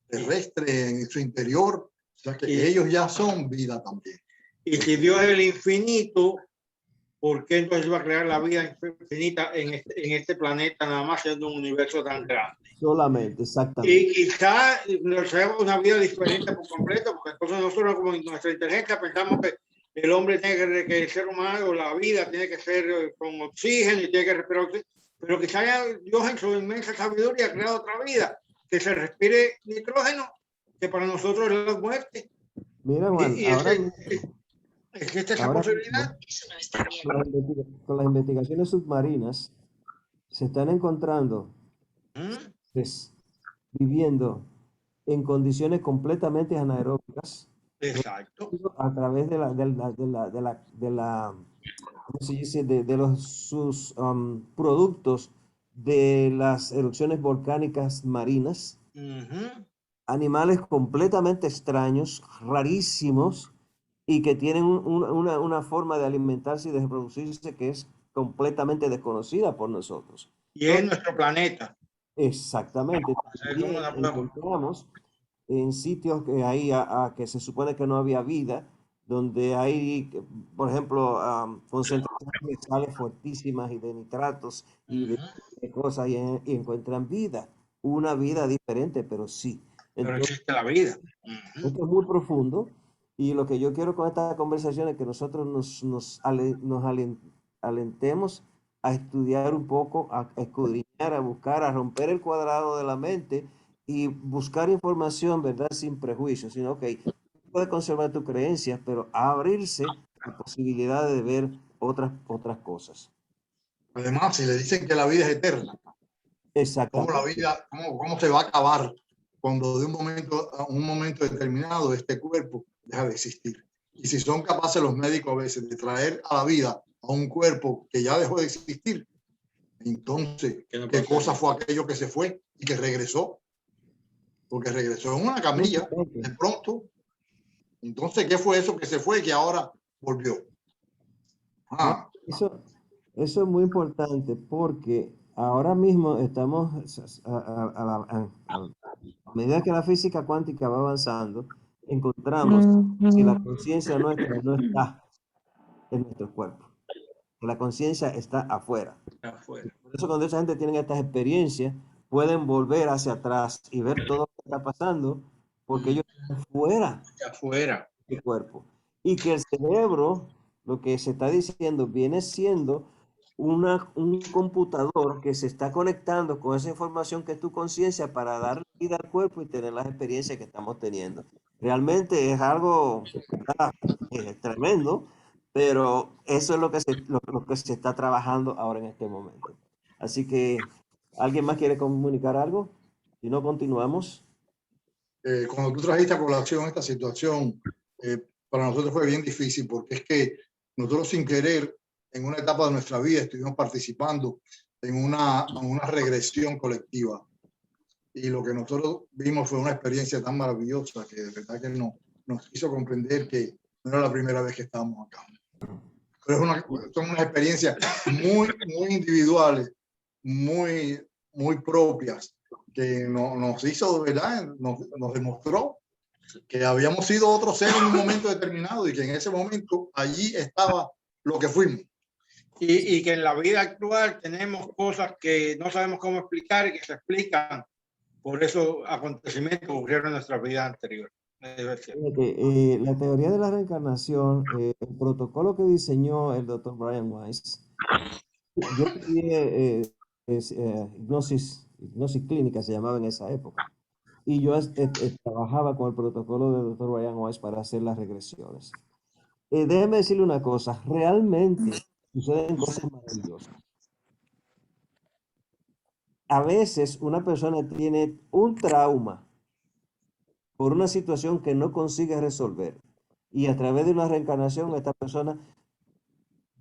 terrestre, en su interior. O sea que ellos ya son vida también. Y si Dios es el infinito, ¿por qué entonces va a crear la vida infinita en este planeta, nada más siendo un universo tan grande? Solamente, exactamente. Y quizá nos seamos una vida diferente por completo, porque entonces nosotros, como en nuestra inteligencia, pensamos que el hombre tiene que el ser humano, o la vida tiene que ser con oxígeno y tiene que respirar oxígeno, pero quizá Dios en su inmensa sabiduría ha creado otra vida, que se respire nitrógeno, que para nosotros es la muerte. Mira, Juan, ¿existe esa posibilidad? Con las investigaciones submarinas se están encontrando viviendo en condiciones completamente anaeróbicas. Exacto. A través de sus productos de las erupciones volcánicas marinas. Animales completamente extraños, rarísimos, y que tienen una forma de alimentarse y de reproducirse que es completamente desconocida por nosotros. Y es nuestro planeta. Exactamente. Encontramos en sitios que hay que se supone que no había vida, donde hay, por ejemplo, concentraciones de sales fuertísimas y de nitratos y de cosas, y encuentran vida, una vida diferente, pero sí. Pero existe la vida. Esto es muy profundo, y lo que yo quiero con esta conversación es que nosotros nos alentemos a estudiar un poco, a escudriñar, a buscar, a romper el cuadrado de la mente y buscar información, ¿verdad? Sin prejuicios, sino que puedes conservar tus creencias, pero abrirse a la posibilidad de ver otras cosas. Además, si le dicen que la vida es eterna, ¿cómo se va a acabar cuando de un momento determinado este cuerpo deja de existir? Y si son capaces los médicos a veces de traer a la vida a un cuerpo que ya dejó de existir. Entonces, ¿qué cosa fue aquello que se fue y que regresó? Porque regresó en una camilla, de pronto. Entonces, ¿qué fue eso que se fue y que ahora volvió? Eso es muy importante porque ahora mismo estamos, a medida que la física cuántica va avanzando, encontramos que la conciencia nuestra no está en nuestro cuerpo, que la conciencia está afuera. Por eso cuando esa gente tiene estas experiencias, pueden volver hacia atrás y ver todo lo que está pasando, porque ellos están fuera del cuerpo. Y que el cerebro, lo que se está diciendo, viene siendo un computador que se está conectando con esa información que es tu conciencia para dar vida al cuerpo y tener las experiencias que estamos teniendo. Realmente es algo tremendo, pero eso es lo que se está trabajando ahora en este momento. Así que, ¿alguien más quiere comunicar algo? Si no, continuamos. Cuando tú trajiste a colación esta situación, para nosotros fue bien difícil porque es que nosotros sin querer, en una etapa de nuestra vida, estuvimos participando en una regresión colectiva. Y lo que nosotros vimos fue una experiencia tan maravillosa que de verdad que nos hizo comprender que no era la primera vez que estábamos acá. Pero son unas experiencias muy individuales, muy propias, que nos hizo, de verdad, nos demostró que habíamos sido otro ser en un momento determinado y que en ese momento allí estaba lo que fuimos. Y que en la vida actual tenemos cosas que no sabemos cómo explicar y que se explican por esos acontecimientos que ocurrieron en nuestra vida anterior. La teoría de la reencarnación, el protocolo que diseñó el doctor Brian Weiss, yo estudié hipnosis clínica, se llamaba en esa época, y yo trabajaba con el protocolo del doctor Brian Weiss para hacer las regresiones. Déjeme decirle una cosa, realmente suceden cosas maravillosas. A veces una persona tiene un trauma por una situación que no consigue resolver. Y a través de una reencarnación, esta persona,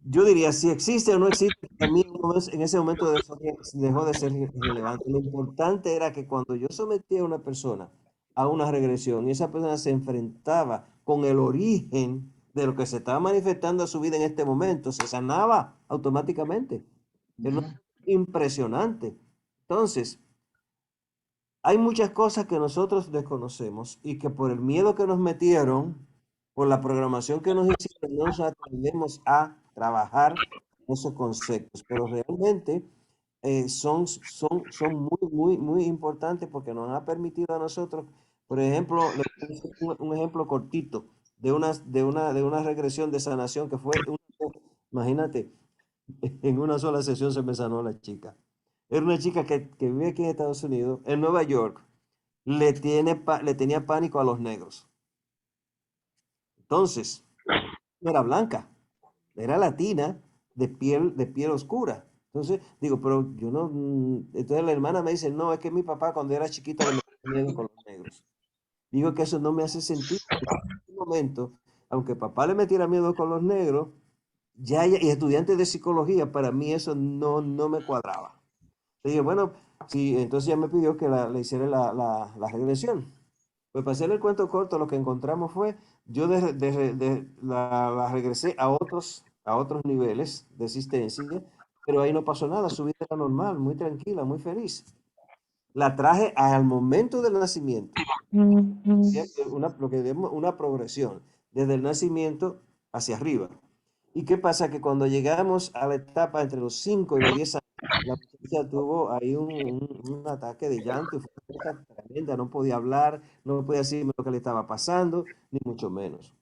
yo diría, si existe o no existe, también en ese momento dejó de ser relevante. Lo importante era que cuando yo sometía a una persona a una regresión y esa persona se enfrentaba con el origen de lo que se estaba manifestando a su vida en este momento, se sanaba automáticamente. Es impresionante. Entonces, hay muchas cosas que nosotros desconocemos y que por el miedo que nos metieron, por la programación que nos hicieron, no nos atrevemos a trabajar esos conceptos. Pero realmente son muy importantes porque nos han permitido a nosotros, por ejemplo, un ejemplo cortito de una regresión de sanación que fue, imagínate, en una sola sesión se me sanó la chica. Era una chica que vive aquí en Estados Unidos, en Nueva York, le tenía pánico a los negros. Entonces, no era blanca, era latina, de piel oscura. Entonces, digo, pero yo no. Entonces la hermana me dice, no, es que mi papá cuando era chiquito le metía miedo con los negros. Digo que eso no me hace sentido. En este momento, aunque papá le metiera miedo con los negros, y estudiante de psicología, para mí eso no me cuadraba. Le dije, bueno, sí, entonces ya me pidió que le hiciera la regresión. Pues para hacer el cuento corto, lo que encontramos fue, yo la regresé a otros niveles de existencia, pero ahí no pasó nada, su vida era normal, muy tranquila, muy feliz. La traje al momento del nacimiento, lo que llamamos una progresión, desde el nacimiento hacia arriba. ¿Y qué pasa? Que cuando llegamos a la etapa entre los 5 y los 10 años, la muchacha tuvo ahí un ataque de llanto y fue una cosa tremenda, no podía hablar, no podía decirme lo que le estaba pasando, ni mucho menos.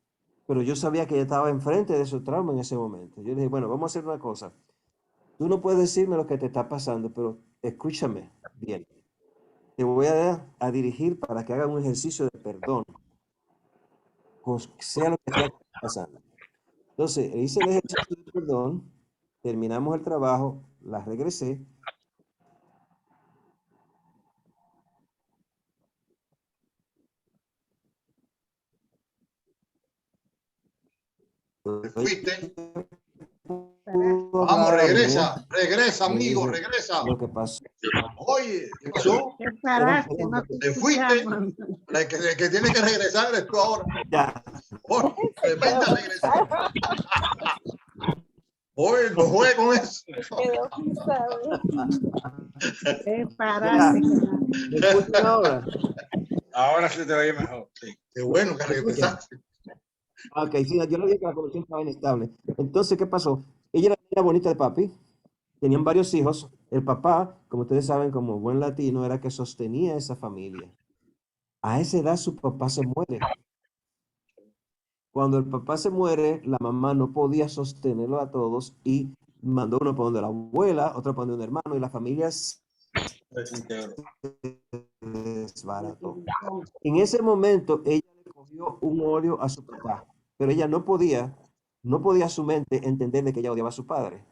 Pero yo sabía que ella estaba enfrente de su trauma en ese momento. Yo le dije, bueno, vamos a hacer una cosa. Tú no puedes decirme lo que te está pasando, pero escúchame bien. Te voy a dirigir para que haga un ejercicio de perdón, sea lo que esté pasando. Entonces, hice el ejercicio de perdón, terminamos el trabajo, la regresé. Fuiste. Vamos, regresa, amigo, regresa. Lo que pasó. Oye, ¿qué pasó? ¿Qué paraste? No Te fuiste. El que tiene que regresar eres tú ahora. Ya. Oye, tremenda regresión. Oye, no juegue con eso. Quedó pisado. ¿Qué paraste? ¿Me escuchan ahora? Ahora sí te oye mejor. Sí. Qué bueno que regresaste. Ok, sí, yo le dije que la conexión estaba inestable. Entonces, ¿qué pasó? Ella era la niña bonita de papi, tenían varios hijos. El papá, como ustedes saben, como buen latino, era que sostenía esa familia. A esa edad su papá se muere. Cuando el papá se muere, la mamá no podía sostenerlo a todos y mandó uno para donde la abuela, otro para donde un hermano, y la familia se desbarató. En ese momento, ella le cogió un odio a su papá, pero ella no podía su mente entender de que ella odiaba a su padre.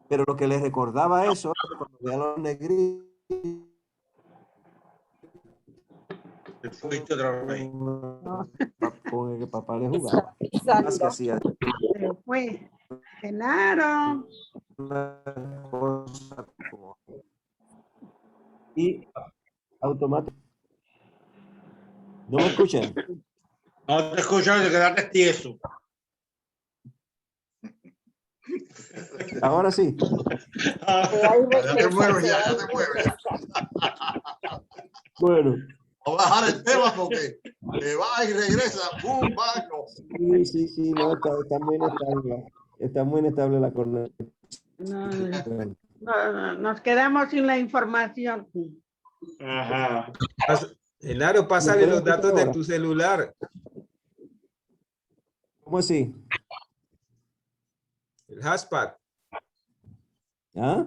Pero lo que le recordaba eso, cuando veía a los negritos, Te fuiste otra vez. con el que papá le jugaba. Pisando. Más que hacía Se fue. Genaro. una cosa y automático. ¿No me escuchan? No te escuchas de quedarte tieso. Ahora sí. Ya te mueves, ya te mueves. Bueno. Vamos a bajar el tema porque te va y regresa. ¡Bum! ¡Baño! Sí, no, está muy inestable. Está muy inestable la conexión. Nos quedamos sin la información. Ajá. Genaro, pásale los datos de tu celular. ¿Cómo así? El hashtag. ¿Ah?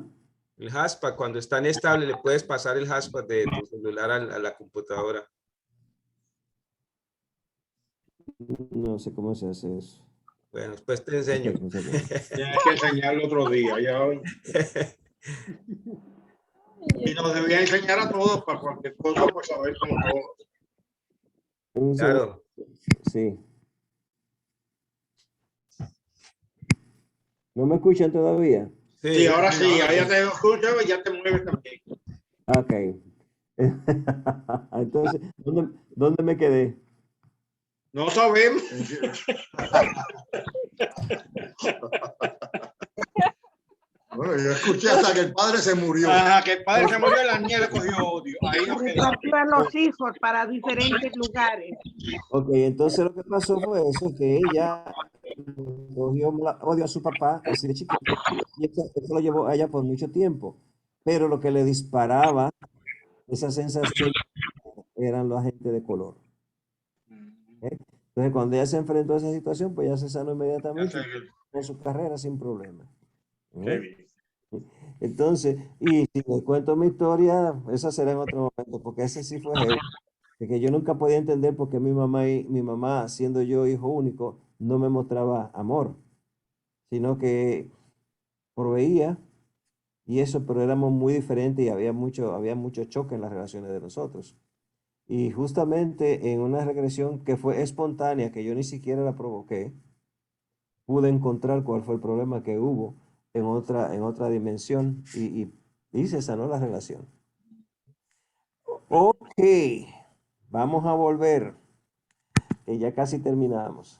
El hashtag, cuando está inestable, le puedes pasar el hashtag de tu celular a la computadora. No sé cómo se hace eso. Bueno, pues te enseño. Tienes que enseñarlo otro día, ya hoy. Y nos debía enseñar a todos para cualquier cosa, pues saber cómo todo. Claro. Sí. ¿No me escuchan todavía? Sí, ahora sí, ahí ya te escucho y ya te mueves también. Ok. Entonces, ¿dónde me quedé? No sabemos. Bueno, yo escuché hasta que el padre se murió. Ajá, que el padre se murió y la niña le cogió odio. Ahí nos quedamos. Repartió a los hijos para diferentes lugares. Ok, entonces lo que pasó fue eso, que ella cogió odio a su papá así de chiquito, y eso lo llevó a ella por mucho tiempo. Pero lo que le disparaba esa sensación eran los agentes de color. Entonces, cuando ella se enfrentó a esa situación, pues ya se sanó inmediatamente en su carrera sin problema. Entonces, y si les cuento mi historia, esa será en otro momento, porque ese sí fue heavy. De que yo nunca podía entender por qué mi mamá, siendo yo hijo único, no me mostraba amor, sino que proveía y eso, pero éramos muy diferentes y había mucho choque en las relaciones de nosotros. Y justamente en una regresión que fue espontánea, que yo ni siquiera la provoqué, pude encontrar cuál fue el problema que hubo en otra dimensión y se sanó la relación. Ok, vamos a volver, que ya casi terminamos.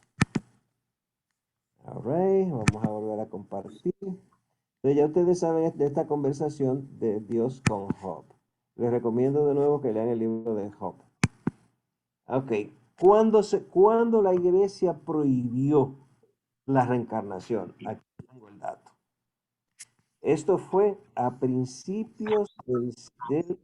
All right, vamos a volver a compartir. Entonces ya ustedes saben de esta conversación de Dios con Job. Les recomiendo de nuevo que lean el libro de Job. Ok, ¿cuándo la iglesia prohibió la reencarnación? Aquí tengo el dato. Esto fue a principios de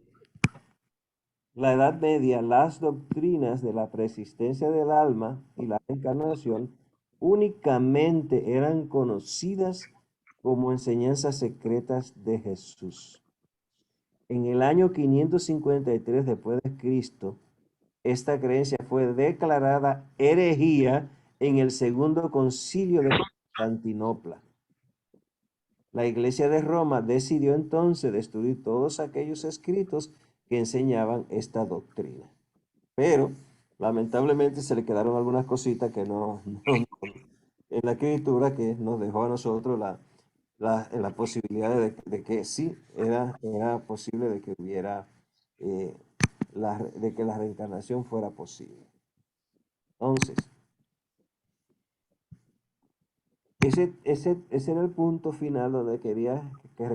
la Edad Media. Las doctrinas de la persistencia del alma y la reencarnación únicamente eran conocidas como enseñanzas secretas de Jesús. En el año 553 después de Cristo, esta creencia fue declarada herejía en el Segundo Concilio de Constantinopla. La Iglesia de Roma decidió entonces destruir todos aquellos escritos que enseñaban esta doctrina. Pero, lamentablemente, se le quedaron algunas cositas que no en la escritura que nos dejó a nosotros la posibilidad de que sí, era posible de que hubiera, de que la reencarnación fuera posible. Entonces, ese era el punto final donde quería que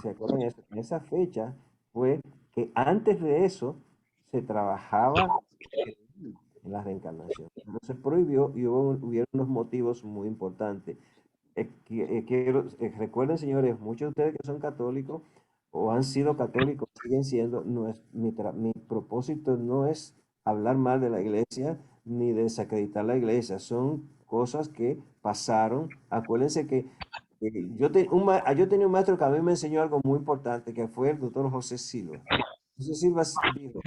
se acuerden eso. En esa fecha fue que antes de eso se trabajaba en la reencarnación. No se prohibió y hubieron unos motivos muy importantes. Recuerden, señores, muchos de ustedes que son católicos o han sido católicos, siguen siendo, mi propósito no es hablar mal de la iglesia ni desacreditar la iglesia, son cosas que pasaron. Acuérdense que yo tenía un maestro que a mí me enseñó algo muy importante, que fue el doctor José Silva. José Silva dijo,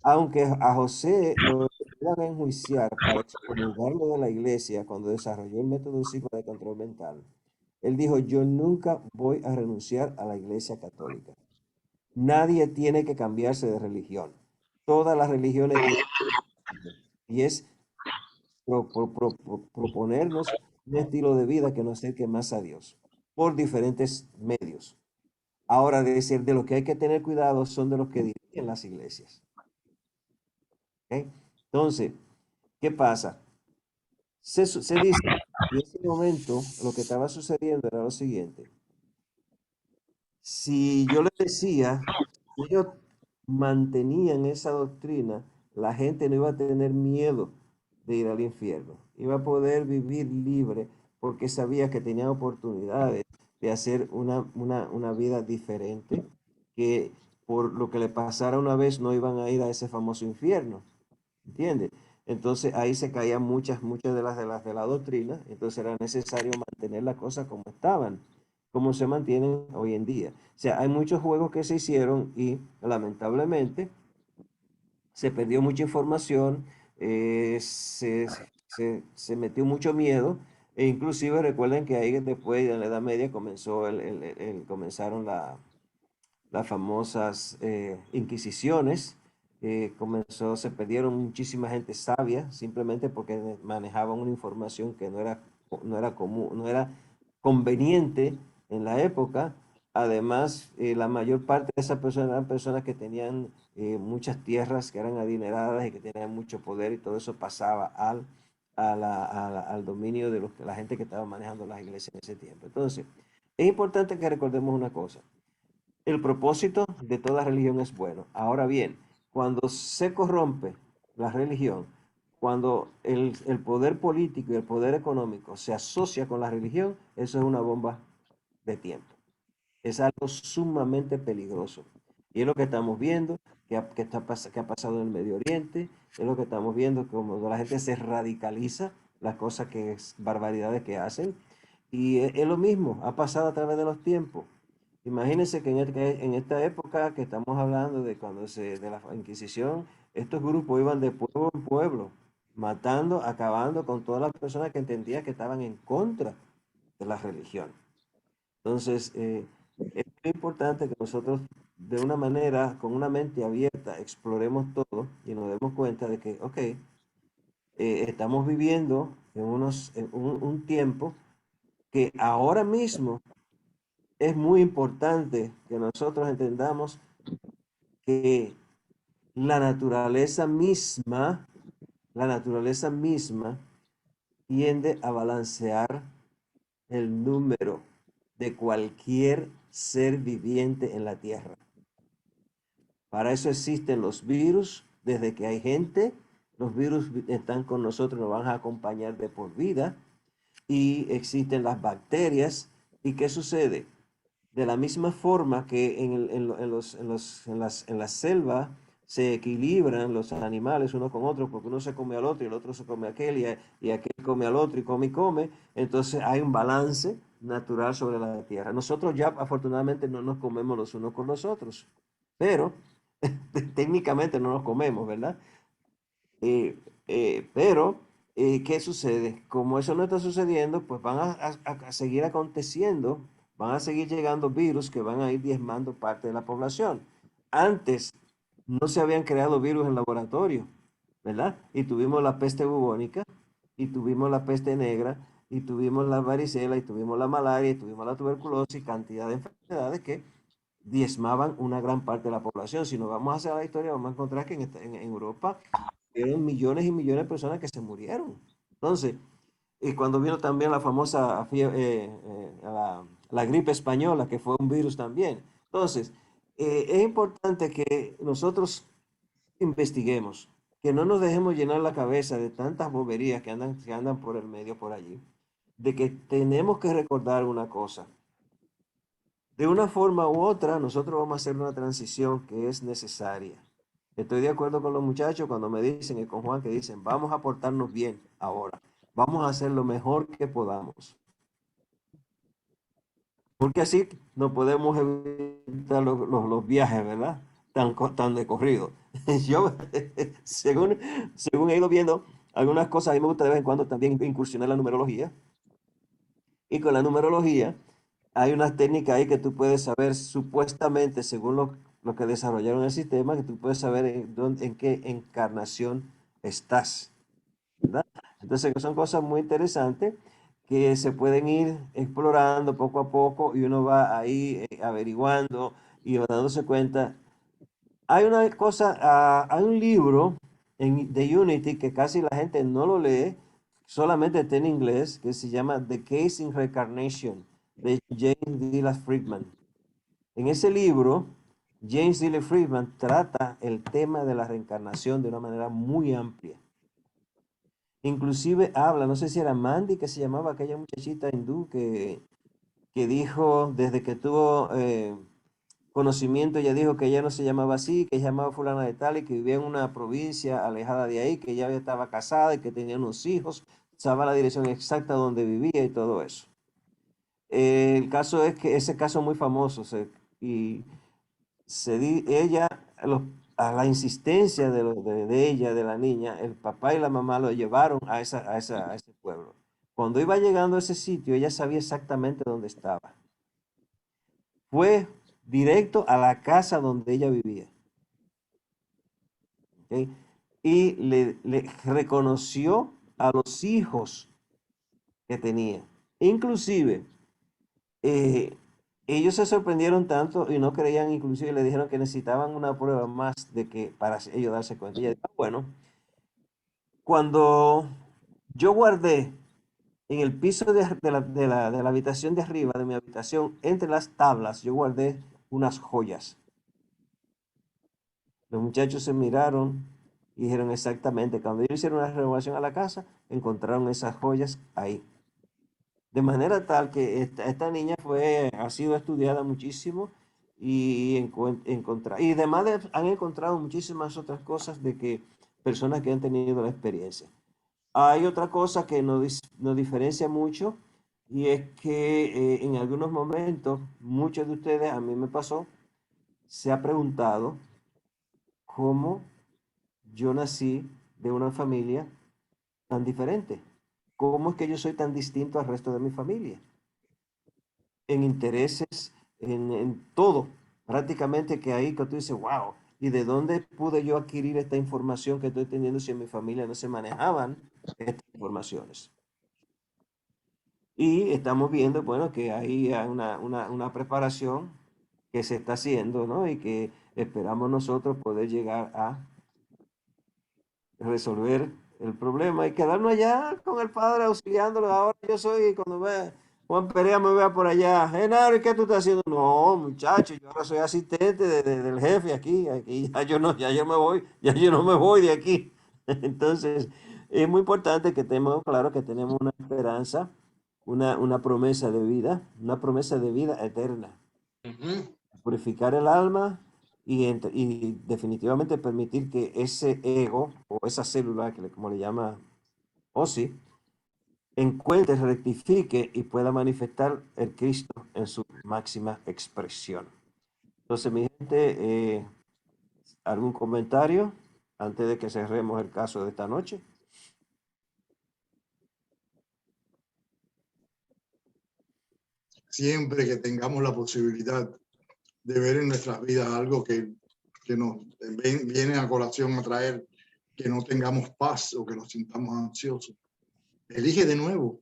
aunque a José lo iban a enjuiciar para excomulgarlo de la iglesia cuando desarrolló el método psico de control mental, él dijo, yo nunca voy a renunciar a la iglesia católica. Nadie tiene que cambiarse de religión. Todas las religiones tienen, y es proponernos un estilo de vida que nos acerque más a Dios por diferentes medios. Ahora, decir de lo que hay que tener cuidado son de los que dirigen las iglesias. ¿Okay? Entonces, ¿qué pasa? Se dice, en ese momento lo que estaba sucediendo era lo siguiente. Si yo les decía, si ellos mantenían esa doctrina, la gente no iba a tener miedo de ir al infierno. Iba a poder vivir libre porque sabía que tenían oportunidades de hacer una vida diferente, que por lo que le pasara una vez no iban a ir a ese famoso infierno. ¿Entiendes? Entonces ahí se caían muchas de la doctrina, entonces era necesario mantener las cosas como estaban, como se mantienen hoy en día. O sea, hay muchos juegos que se hicieron y lamentablemente se perdió mucha información, se metió mucho miedo, e inclusive recuerden que ahí después de la Edad Media comenzaron las famosas inquisiciones. Se perdieron muchísima gente sabia simplemente porque manejaban una información que no era común, no era conveniente en la época. Además, la mayor parte de esas personas eran personas que tenían muchas tierras, que eran adineradas y que tenían mucho poder, y todo eso pasaba al dominio de la gente que estaba manejando las iglesias en ese tiempo. Entonces, es importante que recordemos una cosa. El propósito de toda religión es bueno. Ahora bien, cuando se corrompe la religión, cuando el poder político y el poder económico se asocia con la religión, eso es una bomba de tiempo. Es algo sumamente peligroso. Y es lo que estamos viendo, que ha pasado en el Medio Oriente, es lo que estamos viendo, como la gente se radicaliza, las cosas barbaridades que hacen. Y es lo mismo, ha pasado a través de los tiempos. Imagínense que en esta época que estamos hablando de de la Inquisición, estos grupos iban de pueblo en pueblo, matando, acabando con todas las personas que entendían que estaban en contra de la religión. Entonces, es muy importante que nosotros de una manera, con una mente abierta, exploremos todo y nos demos cuenta de que, ok, estamos viviendo en un tiempo que ahora mismo es muy importante que nosotros entendamos que la naturaleza misma tiende a balancear el número de cualquier ser viviente en la Tierra. Para eso existen los virus. Desde que hay gente, los virus están con nosotros, nos van a acompañar de por vida. Y existen las bacterias. ¿Y qué sucede? De la misma forma que en la selva se equilibran los animales unos con otros, porque uno se come al otro y el otro se come a aquel, y aquel come al otro y come, entonces hay un balance natural sobre la tierra. Nosotros ya afortunadamente no nos comemos los unos con los otros, pero técnicamente no nos comemos, ¿verdad? Pero, ¿qué sucede? Como eso no está sucediendo, pues van a seguir aconteciendo, van a seguir llegando virus que van a ir diezmando parte de la población. Antes no se habían creado virus en laboratorio, ¿verdad? Y tuvimos la peste bubónica y tuvimos la peste negra y tuvimos la varicela, y tuvimos la malaria, y tuvimos la tuberculosis, cantidad de enfermedades que diezmaban una gran parte de la población. Si nos vamos a hacer la historia, vamos a encontrar que en Europa eran millones y millones de personas que se murieron. Entonces, y cuando vino también la famosa la gripe española, que fue un virus también. Entonces, es importante que nosotros investiguemos, que no nos dejemos llenar la cabeza de tantas boberías que andan por el medio por allí, de que tenemos que recordar una cosa. De una forma u otra, nosotros vamos a hacer una transición que es necesaria. Estoy de acuerdo con los muchachos cuando me dicen, y con Juan, que dicen, vamos a portarnos bien ahora. Vamos a hacer lo mejor que podamos. Porque así no podemos evitar los viajes, ¿verdad? Tan de corrido. Yo, según he ido viendo algunas cosas, a mí me gusta de vez en cuando también incursionar en la numerología. Y con la numerología hay unas técnicas ahí que tú puedes saber supuestamente, según lo que desarrollaron el sistema, que tú puedes saber en qué encarnación estás, ¿verdad? Entonces son cosas muy interesantes que se pueden ir explorando poco a poco y uno va ahí averiguando y va dándose cuenta. Hay una cosa, hay un libro de Unity que casi la gente no lo lee, solamente está en inglés, que se llama The Case in Reincarnation, de James Dylan Friedman. En ese libro, James Dylan Friedman trata el tema de la reencarnación de una manera muy amplia. Inclusive habla, no sé si era Mandy, que se llamaba aquella muchachita hindú que dijo desde que tuvo conocimiento, ella dijo que ella no se llamaba así, que ella llamaba fulana de tal y que vivía en una provincia alejada de ahí, que ella ya estaba casada y que tenía unos hijos, sabía la dirección exacta donde vivía y todo eso. El caso es que ese caso es muy famoso y ella, a la insistencia de ella, de la niña, el papá y la mamá lo llevaron a ese pueblo. Cuando iba llegando a ese sitio, ella sabía exactamente dónde estaba. Fue directo a la casa donde ella vivía. ¿Okay? Y le reconoció a los hijos que tenía. Inclusive, ellos se sorprendieron tanto y no creían, inclusive le dijeron que necesitaban una prueba más de que para ellos darse cuenta. Y ella dijo, bueno, cuando yo guardé en el piso de la habitación de arriba, de mi habitación, entre las tablas, yo guardé unas joyas. Los muchachos se miraron y dijeron exactamente, cuando ellos hicieron una renovación a la casa, encontraron esas joyas ahí. De manera tal que esta niña ha sido estudiada muchísimo y y además han encontrado muchísimas otras cosas de que personas que han tenido la experiencia. Hay otra cosa que nos diferencia mucho y es que en algunos momentos, muchos de ustedes, a mí me pasó, se ha preguntado cómo yo nací de una familia tan diferente. ¿Cómo es que yo soy tan distinto al resto de mi familia? En intereses, en todo, prácticamente que ahí que tú dices, wow, ¿y de dónde pude yo adquirir esta información que estoy teniendo si en mi familia no se manejaban estas informaciones? Y estamos viendo, bueno, que hay una preparación que se está haciendo, ¿no? Y que esperamos nosotros poder llegar a resolver el problema y quedarnos allá con el padre auxiliándolo. Ahora yo soy, cuando Juan Perea me vea por allá, Genaro, ¿qué tú estás haciendo? No, muchacho, yo ahora soy asistente del jefe aquí ya yo no me voy de aquí. Entonces, es muy importante que tengamos claro que tenemos una esperanza, una promesa de vida, una promesa de vida eterna. Purificar el alma y definitivamente permitir que ese ego o esa célula, como le llama Ozzy, encuentre, rectifique y pueda manifestar el Cristo en su máxima expresión. Entonces, mi gente, ¿algún comentario antes de que cerremos el caso de esta noche? Siempre que tengamos la posibilidad de ver en nuestras vidas algo que nos viene a colación a traer que no tengamos paz o que nos sintamos ansiosos, elige de nuevo.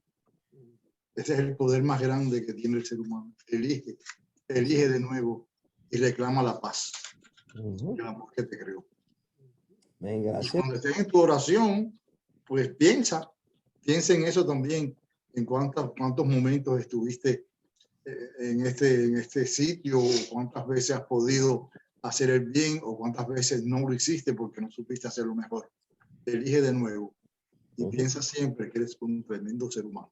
Ese es el poder más grande que tiene el ser humano. Elige de nuevo y reclama la paz. El amor que te creó. Bien, Y gracias. cuando estés en tu oración, pues piensa en eso también, en cuántos momentos estuviste en este sitio, o cuántas veces has podido hacer el bien, o cuántas veces no lo hiciste porque no supiste hacerlo mejor. Elige de nuevo y piensa siempre que eres un tremendo ser humano.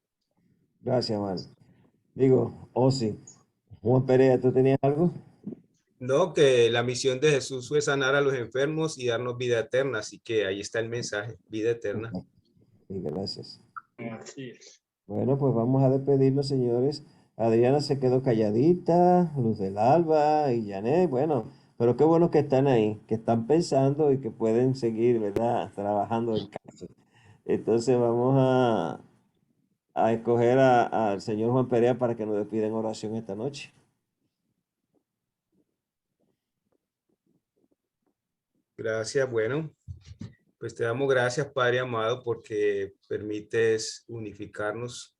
Gracias, hermano. Digo, sí. Juan Perea, ¿tú tenías algo? No, que la misión de Jesús fue sanar a los enfermos y darnos vida eterna, así que ahí está el mensaje, vida eterna. Sí, gracias. Así es. Bueno, pues vamos a despedirnos, señores. Adriana se quedó calladita, Luz del Alba y Janet, bueno, pero qué bueno que están ahí, que están pensando y que pueden seguir, ¿verdad? Trabajando en casa. Entonces vamos a escoger al señor Juan Perea para que nos despida en oración esta noche. Gracias, bueno, pues te damos gracias, Padre amado, porque permites unificarnos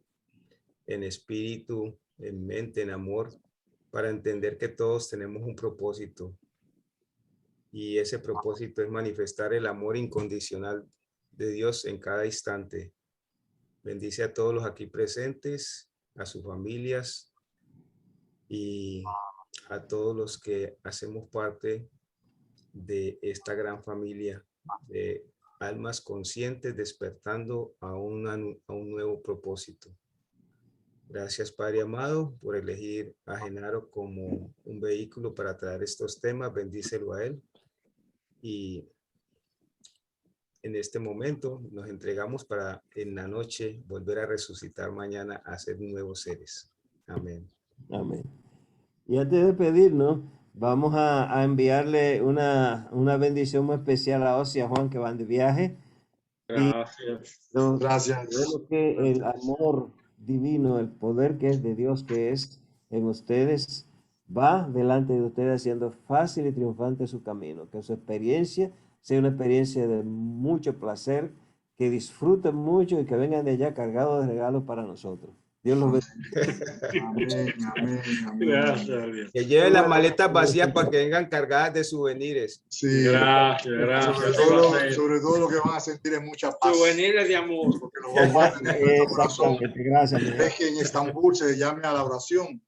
en espíritu, en mente, en amor, para entender que todos tenemos un propósito. Y ese propósito es manifestar el amor incondicional de Dios en cada instante. Bendice a todos los aquí presentes, a sus familias y a todos los que hacemos parte de esta gran familia de almas conscientes despertando a un nuevo propósito. Gracias, Padre amado, por elegir a Genaro como un vehículo para traer estos temas. Bendícelo a él. Y en este momento nos entregamos para en la noche volver a resucitar mañana a ser nuevos seres. Amén. Amén. Y antes de despedirnos, vamos a enviarle una bendición muy especial a Osi y a Juan, que van de viaje. Gracias. Gracias. Vemos que el amor divino, el poder que es de Dios, que es en ustedes, va delante de ustedes haciendo fácil y triunfante su camino. Que su experiencia sea una experiencia de mucho placer, que disfruten mucho y que vengan de allá cargados de regalos para nosotros. Dios los bendiga. Amén, amén, amén. Gracias, Dios. Que lleven las maletas vacías para que vengan cargadas de souvenirs. Sí. Gracias, gracias. Sobre todo lo que van a sentir es mucha paz. Souvenirs de amor. Porque lo vamos a tener en nuestro corazón. Exactamente, gracias. mi Es que en Estambul se llame a la oración.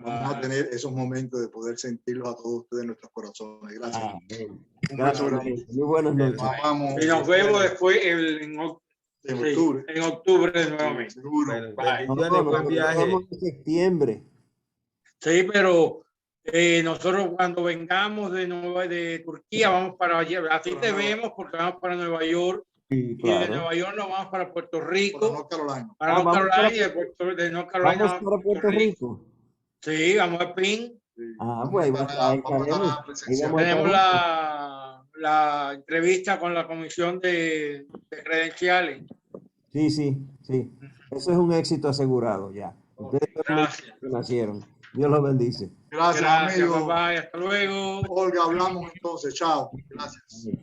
Vamos a tener esos momentos de poder sentirlos a todos ustedes en nuestros corazones. Gracias. Amén. Un Gracias, beso grande. muy buenas noches. Vamos. Y nos vemos después en octubre. En octubre nuevamente. Seguro. Bueno, Bye. bendiciones, buen viaje. Vamos en septiembre. Sí, pero nosotros cuando vengamos de Turquía vamos para allá. Así te vemos porque vamos para Nueva York. Sí, Y de claro. Nueva York nos vamos para Puerto Para Rico. North Carolina. Para Ah, North vamos Carolina para- y de North Carolina Vamos para Puerto Rico. Sí, vamos a PIN. Ah, pues ahí Vamos a estaremos. estar presencial. Ahí vamos a Tenemos estar. la entrevista con la comisión de credenciales. Sí, sí, sí. Eso es un éxito asegurado ya. Ustedes Gracias. nacieron. Dios los bendice. Gracias, Gracias, amigo. papá. Hasta luego. Olga, hablamos entonces. Chao. Gracias. Amén.